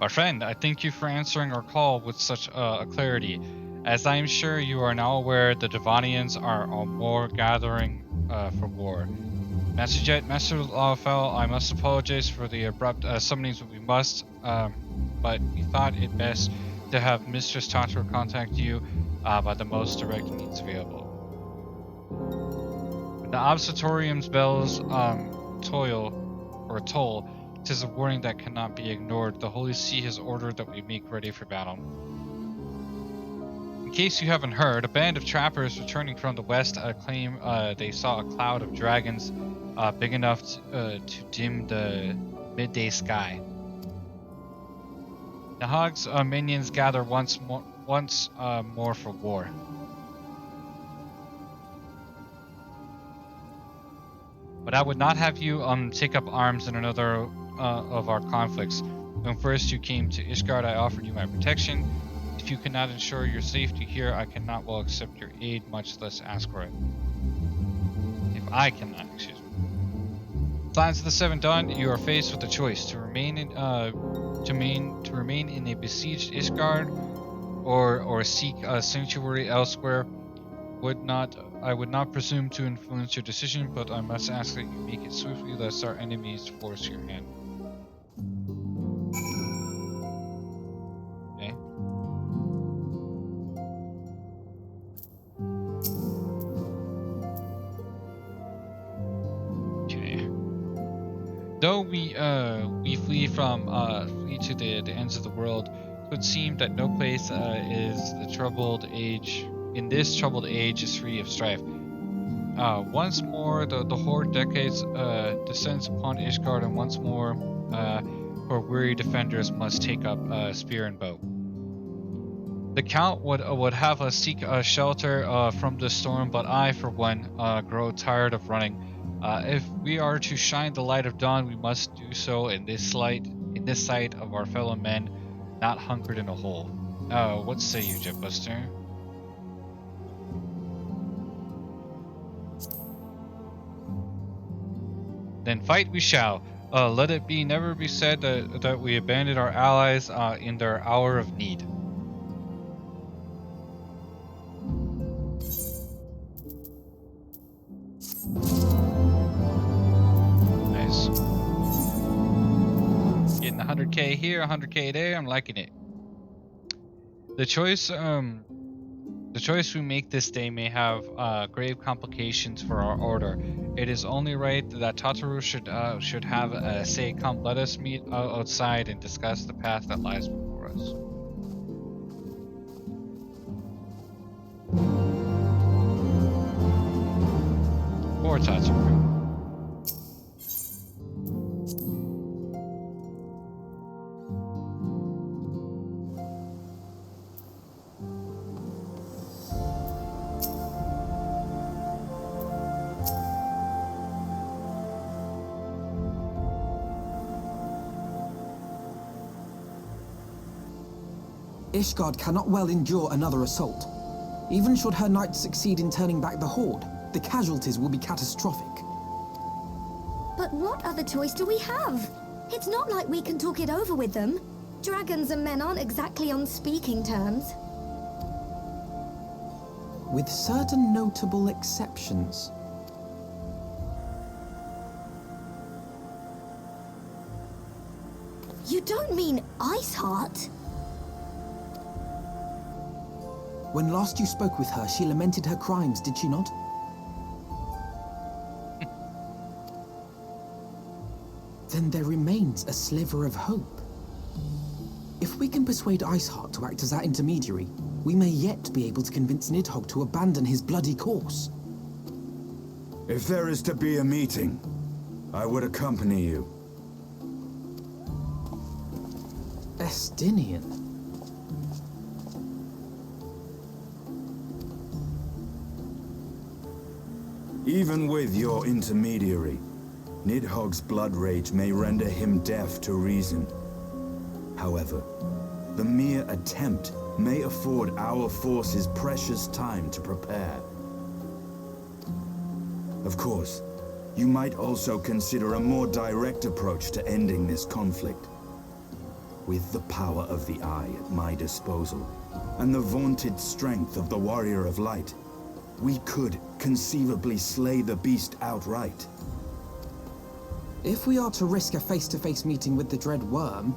My friend, I thank you for answering our call with such a clarity. As I am sure you are now aware, the Devonians are more gathering for war. Master Jet, Master Lawfell, I must apologize for the abrupt summonings that we must, but we thought it best to have Mistress Tato contact you by the most direct means available. When the Observatorium's bells toll, 'tis a warning that cannot be ignored. The Holy See has ordered that we make ready for battle. In case you haven't heard, a band of trappers returning from the west claim they saw a cloud of dragons big enough to dim the midday sky. Nahag's minions gather once more for war. But I would not have you take up arms in another of our conflicts. When first you came to Ishgard, I offered you my protection. If you cannot ensure your safety here, I cannot well accept your aid, much less ask for it. If I cannot, excuse me. Signs of the Seven Dawn, you are faced with a choice: to remain in a besieged Ishgard, or seek a sanctuary elsewhere. I would not presume to influence your decision, but I must ask that you make it swiftly, lest our enemies force your hand. Okay. Okay. Though we flee to the ends of the world, it would seem that no place is the troubled age in this troubled age is free of strife. Once more, the horde decades descends upon Ishgard, and once more, her weary defenders must take up spear and bow. The Count would have us seek shelter from the storm, but I, for one, grow tired of running. If we are to shine the light of dawn, we must do so in this sight of our fellow men, not hunkered in a hole. What say you, Jetbuster? Then fight we shall. Let it never be said that we abandoned our allies in their hour of need. Nice. Getting 100k here, 100k there. I'm liking it. The choice we make this day may have grave complications for our order. It is only right that Tataru should have a say. Come, let us meet outside and discuss the path that lies before us. Poor Tataru. Ishgard cannot well endure another assault. Even should her knights succeed in turning back the horde, the casualties will be catastrophic. But what other choice do we have? It's not like we can talk it over with them. Dragons and men aren't exactly on speaking terms. With certain notable exceptions. You don't mean Iceheart? When last you spoke with her, she lamented her crimes, did she not? Then there remains a sliver of hope. If we can persuade Iceheart to act as our intermediary, we may yet be able to convince Nidhogg to abandon his bloody course. If there is to be a meeting, I would accompany you. Estinian. Even with your intermediary, Nidhogg's blood rage may render him deaf to reason. However, the mere attempt may afford our forces precious time to prepare. Of course, you might also consider a more direct approach to ending this conflict. With the power of the Eye at my disposal, and the vaunted strength of the Warrior of Light, we could conceivably slay the beast outright. If we are to risk a face-to-face meeting with the Dread Worm,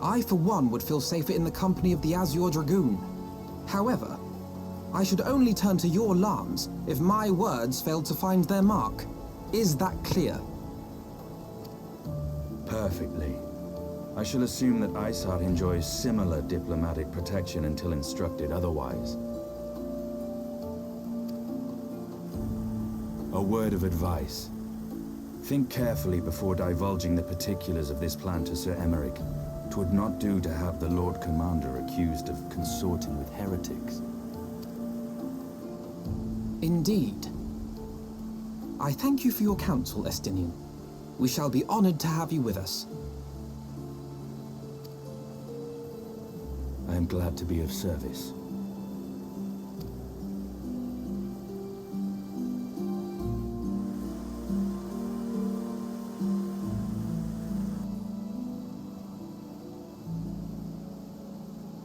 I for one would feel safer in the company of the Azure Dragoon. However, I should only turn to your lance if my words failed to find their mark. Is that clear? Perfectly. I shall assume that Iceheart enjoys similar diplomatic protection until instructed otherwise. A word of advice. Think carefully before divulging the particulars of this plan to Sir Emeric. 'Twould not do to have the Lord Commander accused of consorting with heretics. Indeed. I thank you for your counsel, Estinian. We shall be honored to have you with us. I am glad to be of service.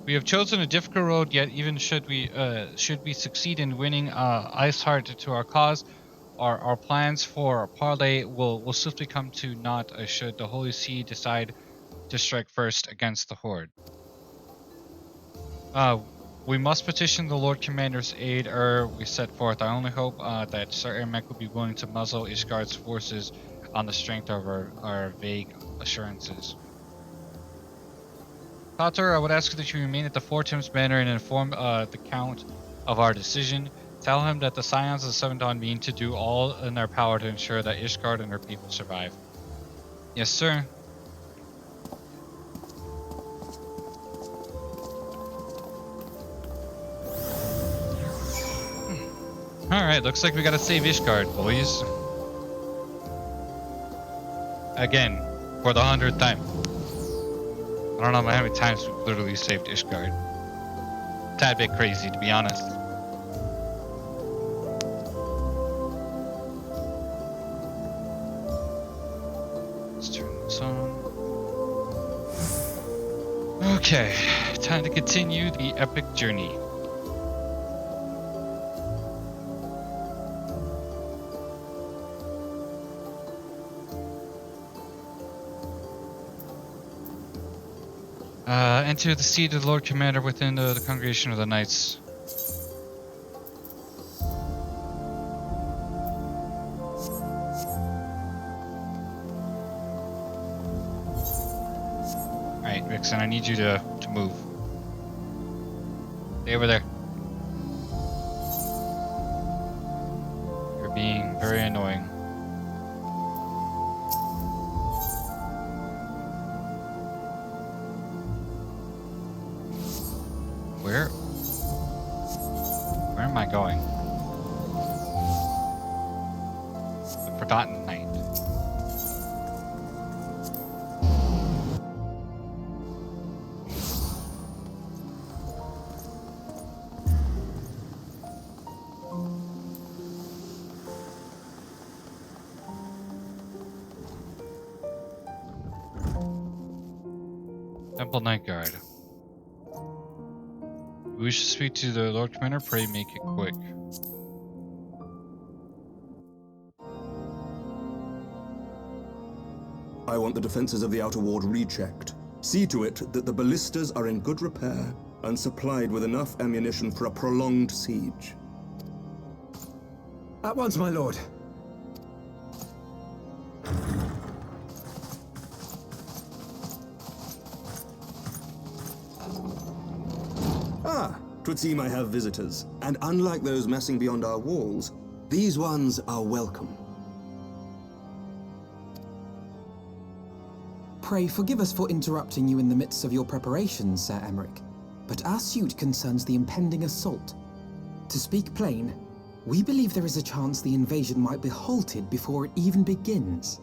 We have chosen a difficult road, yet even should we succeed in winning Iceheart to our cause, our plans for parley will swiftly come to naught should the Holy See decide to strike first against the Horde. We must petition the Lord Commander's aid ere we set forth. I only hope that Sir Ermac will be willing to muzzle Ishgard's forces on the strength of our vague assurances. Pater, I would ask that you remain at the Fortim's Manor and inform the Count of our decision. Tell him that the Scions of Seven Dawn mean to do all in their power to ensure that Ishgard and her people survive. Yes, sir. Alright, looks like we gotta save Ishgard, boys. Again, for the 100th time. I don't know how many times we've literally saved Ishgard. Tad bit crazy, to be honest. Let's turn this on. Okay, time to continue the epic journey. Enter the seat of the Lord Commander within the congregation of the Knights. Alright, Vixen, I need you to move. Stay over there. You're being very annoying. Where am I going? The Forgotten Knight. Temple Night Guard. You wish to speak to the Lord Commander? Pray make it quick. I want the defenses of the outer ward rechecked. See to it that the ballistas are in good repair and supplied with enough ammunition for a prolonged siege. At once, my lord. Ah, 'twould seem I have visitors. And unlike those messing beyond our walls, these ones are welcome. Pray forgive us for interrupting you in the midst of your preparations, Sir Emmerich, but our suit concerns the impending assault. To speak plain, we believe there is a chance the invasion might be halted before it even begins.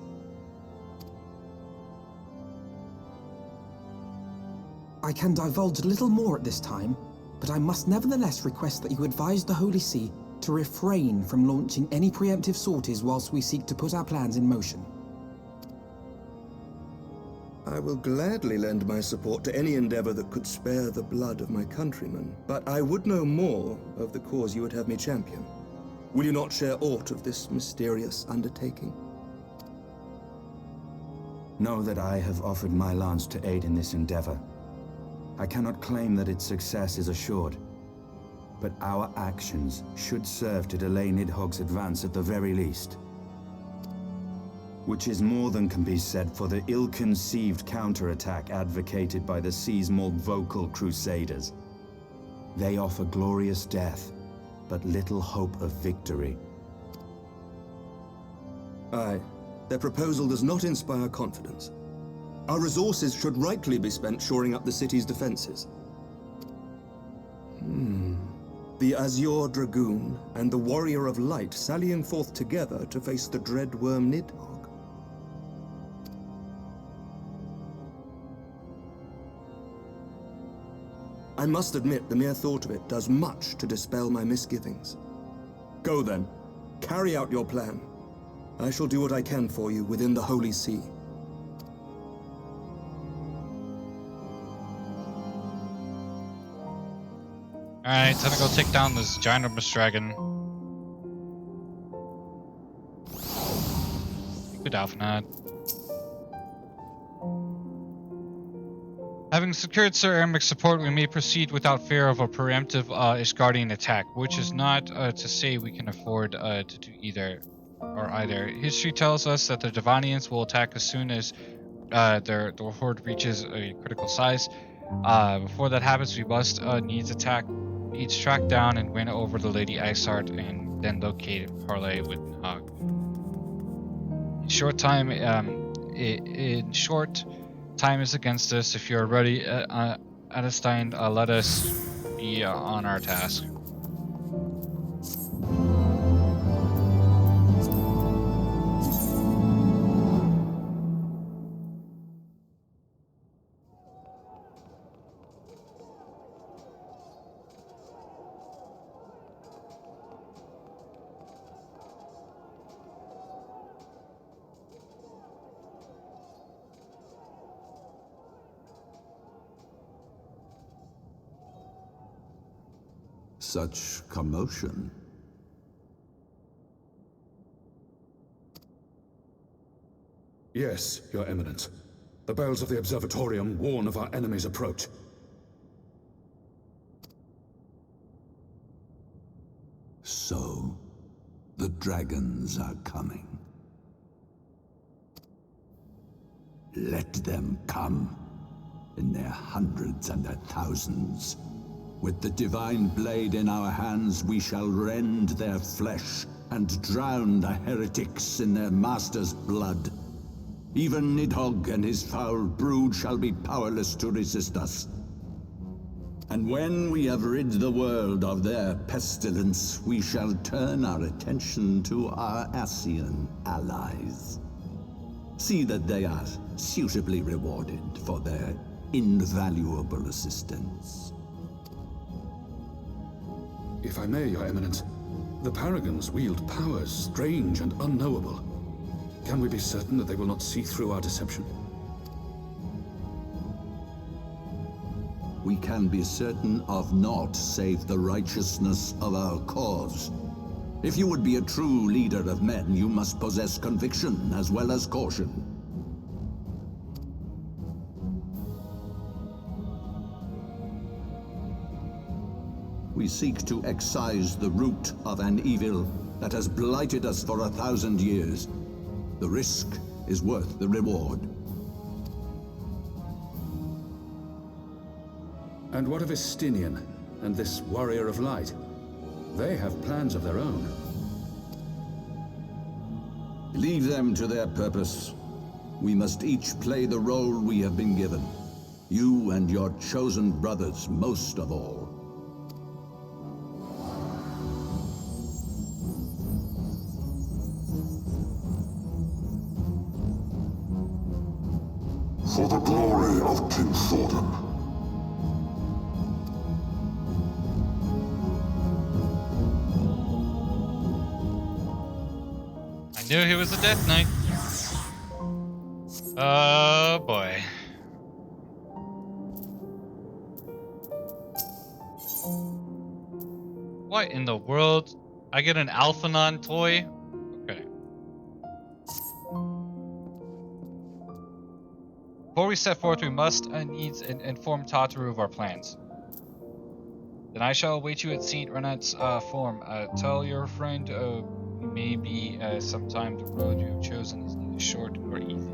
I can divulge little more at this time, but I must nevertheless request that you advise the Holy See to refrain from launching any preemptive sorties whilst we seek to put our plans in motion. I will gladly lend my support to any endeavor that could spare the blood of my countrymen, but I would know more of the cause you would have me champion. Will you not share aught of this mysterious undertaking? Know that I have offered my lance to aid in this endeavor. I cannot claim that its success is assured, but our actions should serve to delay Nidhogg's advance at the very least. Which is more than can be said for the ill-conceived counterattack advocated by the sea's more vocal crusaders. They offer glorious death, but little hope of victory. Aye, their proposal does not inspire confidence. Our resources should rightly be spent shoring up the city's defenses. The Azure Dragoon and the Warrior of Light sallying forth together to face the dread worm Nidhogg. I must admit, the mere thought of it does much to dispel my misgivings. Go then, carry out your plan. I shall do what I can for you within the Holy See. Alright, time to go take down this ginormous dragon. Good Alphanad. Having secured Sir Ermic's support, we may proceed without fear of a preemptive Ishgardian attack, which is not to say we can afford to do either. History tells us that the Devonians will attack as soon as their horde reaches a critical size. Before that happens, we must needs attack each track down and win over the Lady Ixart and then locate and parlay with Nog. In short time is against us. If you are ready, Adestein, let us be on our task. Such commotion. Yes, Your Eminence. The bells of the Observatorium warn of our enemy's approach. So, the dragons are coming. Let them come, in their hundreds and their thousands. With the divine blade in our hands, we shall rend their flesh and drown the heretics in their master's blood. Even Nidhogg and his foul brood shall be powerless to resist us. And when we have rid the world of their pestilence, we shall turn our attention to our Ascian allies. See that they are suitably rewarded for their invaluable assistance. If I may, Your Eminence, the Paragons wield powers strange and unknowable. Can we be certain that they will not see through our deception? We can be certain of naught save the righteousness of our cause. If you would be a true leader of men, you must possess conviction as well as caution. We seek to excise the root of an evil that has blighted us for 1,000 years. The risk is worth the reward. And what of Estinian and this Warrior of Light? They have plans of their own. Leave them to their purpose. We must each play the role we have been given. You and your chosen brothers most of all. For the glory of King Thordan. I knew he was a Death Knight. Oh boy. What in the world? I get an Alphanon toy? Okay. Before we set forth, we must needs inform Tataru of our plans. Then I shall await you at St. Renat's form. Tell your friend maybe sometime the road you have chosen is neither short nor easy.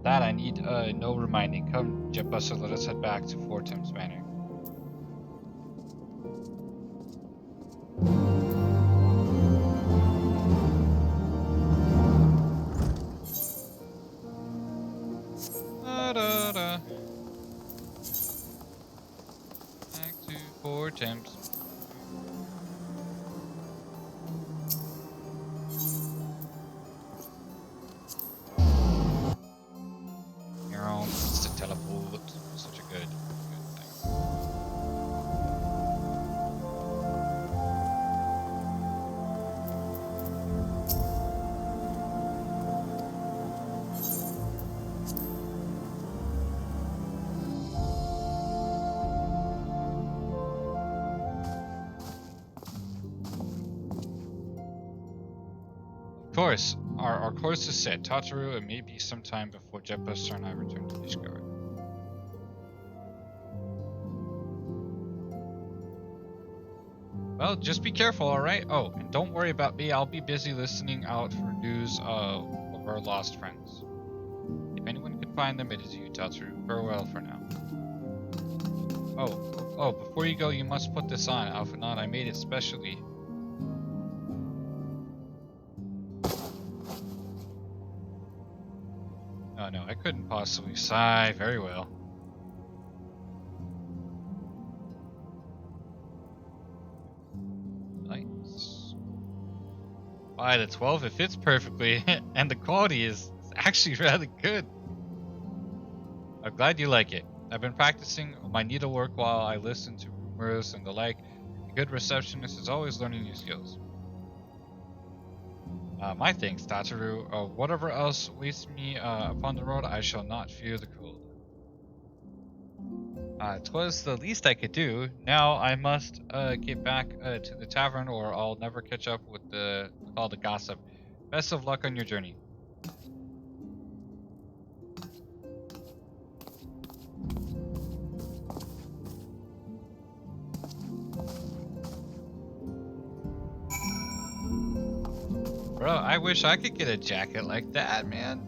That I need no reminding. Come, Jetbuster, let us head back to Four Thames Manor. Da-da-da. Back to Four Thames. You're on to teleport. Such a good thing. Of course, our course is set. Tataru, it may be some time before Jetbuster and I return to Ishgard. Well, just be careful, alright? Oh, and don't worry about me. I'll be busy listening out for news of our lost friends. If anyone can find them, it is you, Tataru. Farewell for now. Oh, before you go, you must put this on, Alphanot. I made it specially. Oh no, I couldn't possibly sigh. Very well. Nice. By the 12, it fits perfectly, and the quality is actually rather good. I'm glad you like it. I've been practicing my needlework while I listen to rumors and the like. A good receptionist is always learning new skills. My thanks, Tataru. Whatever else waits me upon the road, I shall not fear the cold. 'Twas the least I could do. Now I must get back to the tavern, or I'll never catch up with all the gossip. Best of luck on your journey. Bro, I wish I could get a jacket like that, man.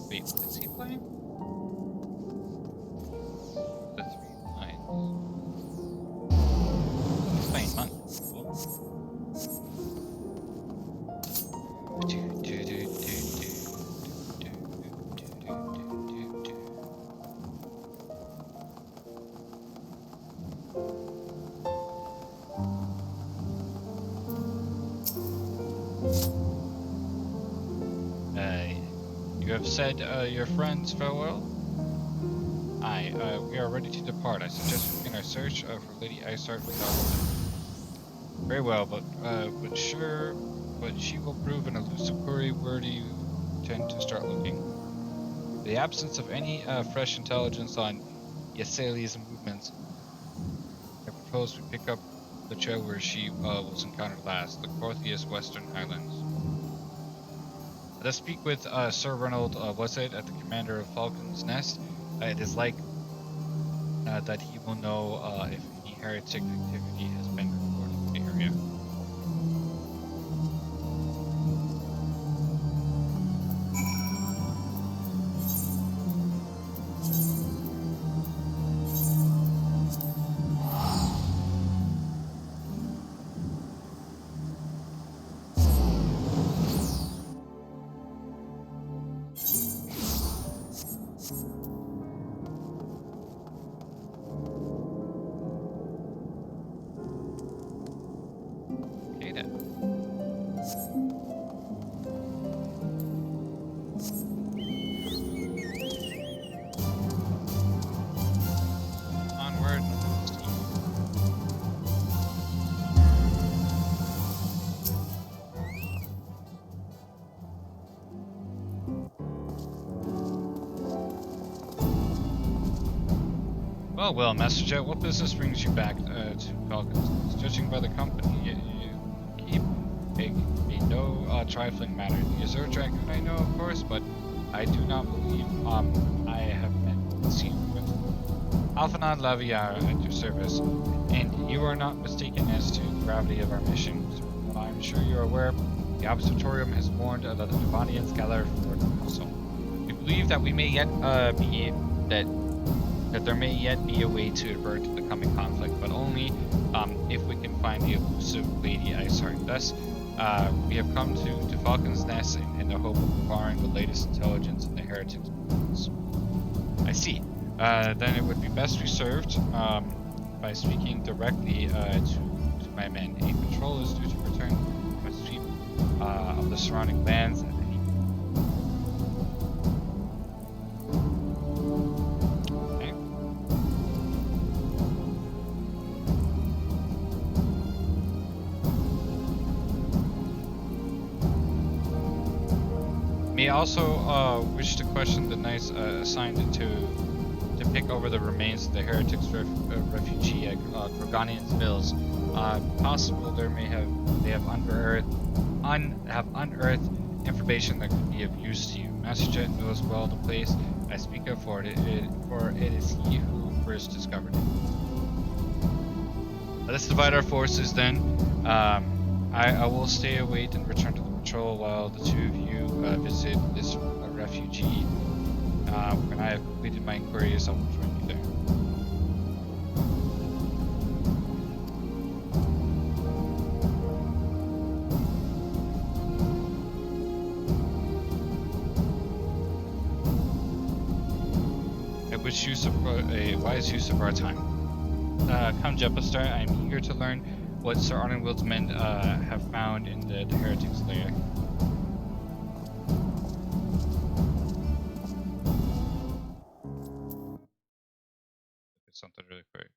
Wait, what is he playing? The 3 lines. He's playing monk. Cool. You have said your friends farewell? Aye, we are ready to depart. I suggest we begin our search for Lady Isart without. Very well, but she will prove an elusive query. Where do you intend to start looking? In the absence of any fresh intelligence on Yasali's movements, I propose we pick up the trail where she was encountered last, the Corthius Western Highlands. Let us speak with Sir Ronald Wasset at the commander of Falcon's Nest. It is like that he will know if any heretic activity has been reported in the area. Well, Master Jet, what business brings you back to Falcons? Judging by the company you keep, it can be no trifling matter. The Azure Dragoon I know, of course, but I do not believe I have met seen with Alphanad Laviar at your service, and you are not mistaken as to the gravity of our mission. So I'm sure you're aware, the Observatorium has warned that the Devonians gather for the council. We believe that we may yet that there may yet be a way to avert the coming conflict, but only if we can find the elusive Lady Isart. Thus, we have come to Falcon's Nest in the hope of acquiring the latest intelligence in the heretics' movements. I see. Then it would be best reserved by speaking directly to my men. A patrol is due to return from a sweep of the surrounding lands. May also wish to question the knights assigned to pick over the remains of the heretics refugee at Kroganian's Mills. Possible they have unearthed information that could be of use to you. Master Jet knows well the place I speak of, for it is he who first discovered it. Let's divide our forces then. I will stay await and return to the patrol while the two of you visit this refugee. When I have completed my inquiries, I will join you there. A wise use of our time. Come Jepastar, I am eager to learn what Sir Ardenwild's men have found in the heretics' lair. Look at something really quick.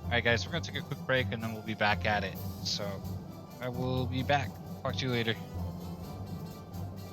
Alright guys, we're going to take a quick break and then we'll be back at it. So, I will be back. Talk to you later.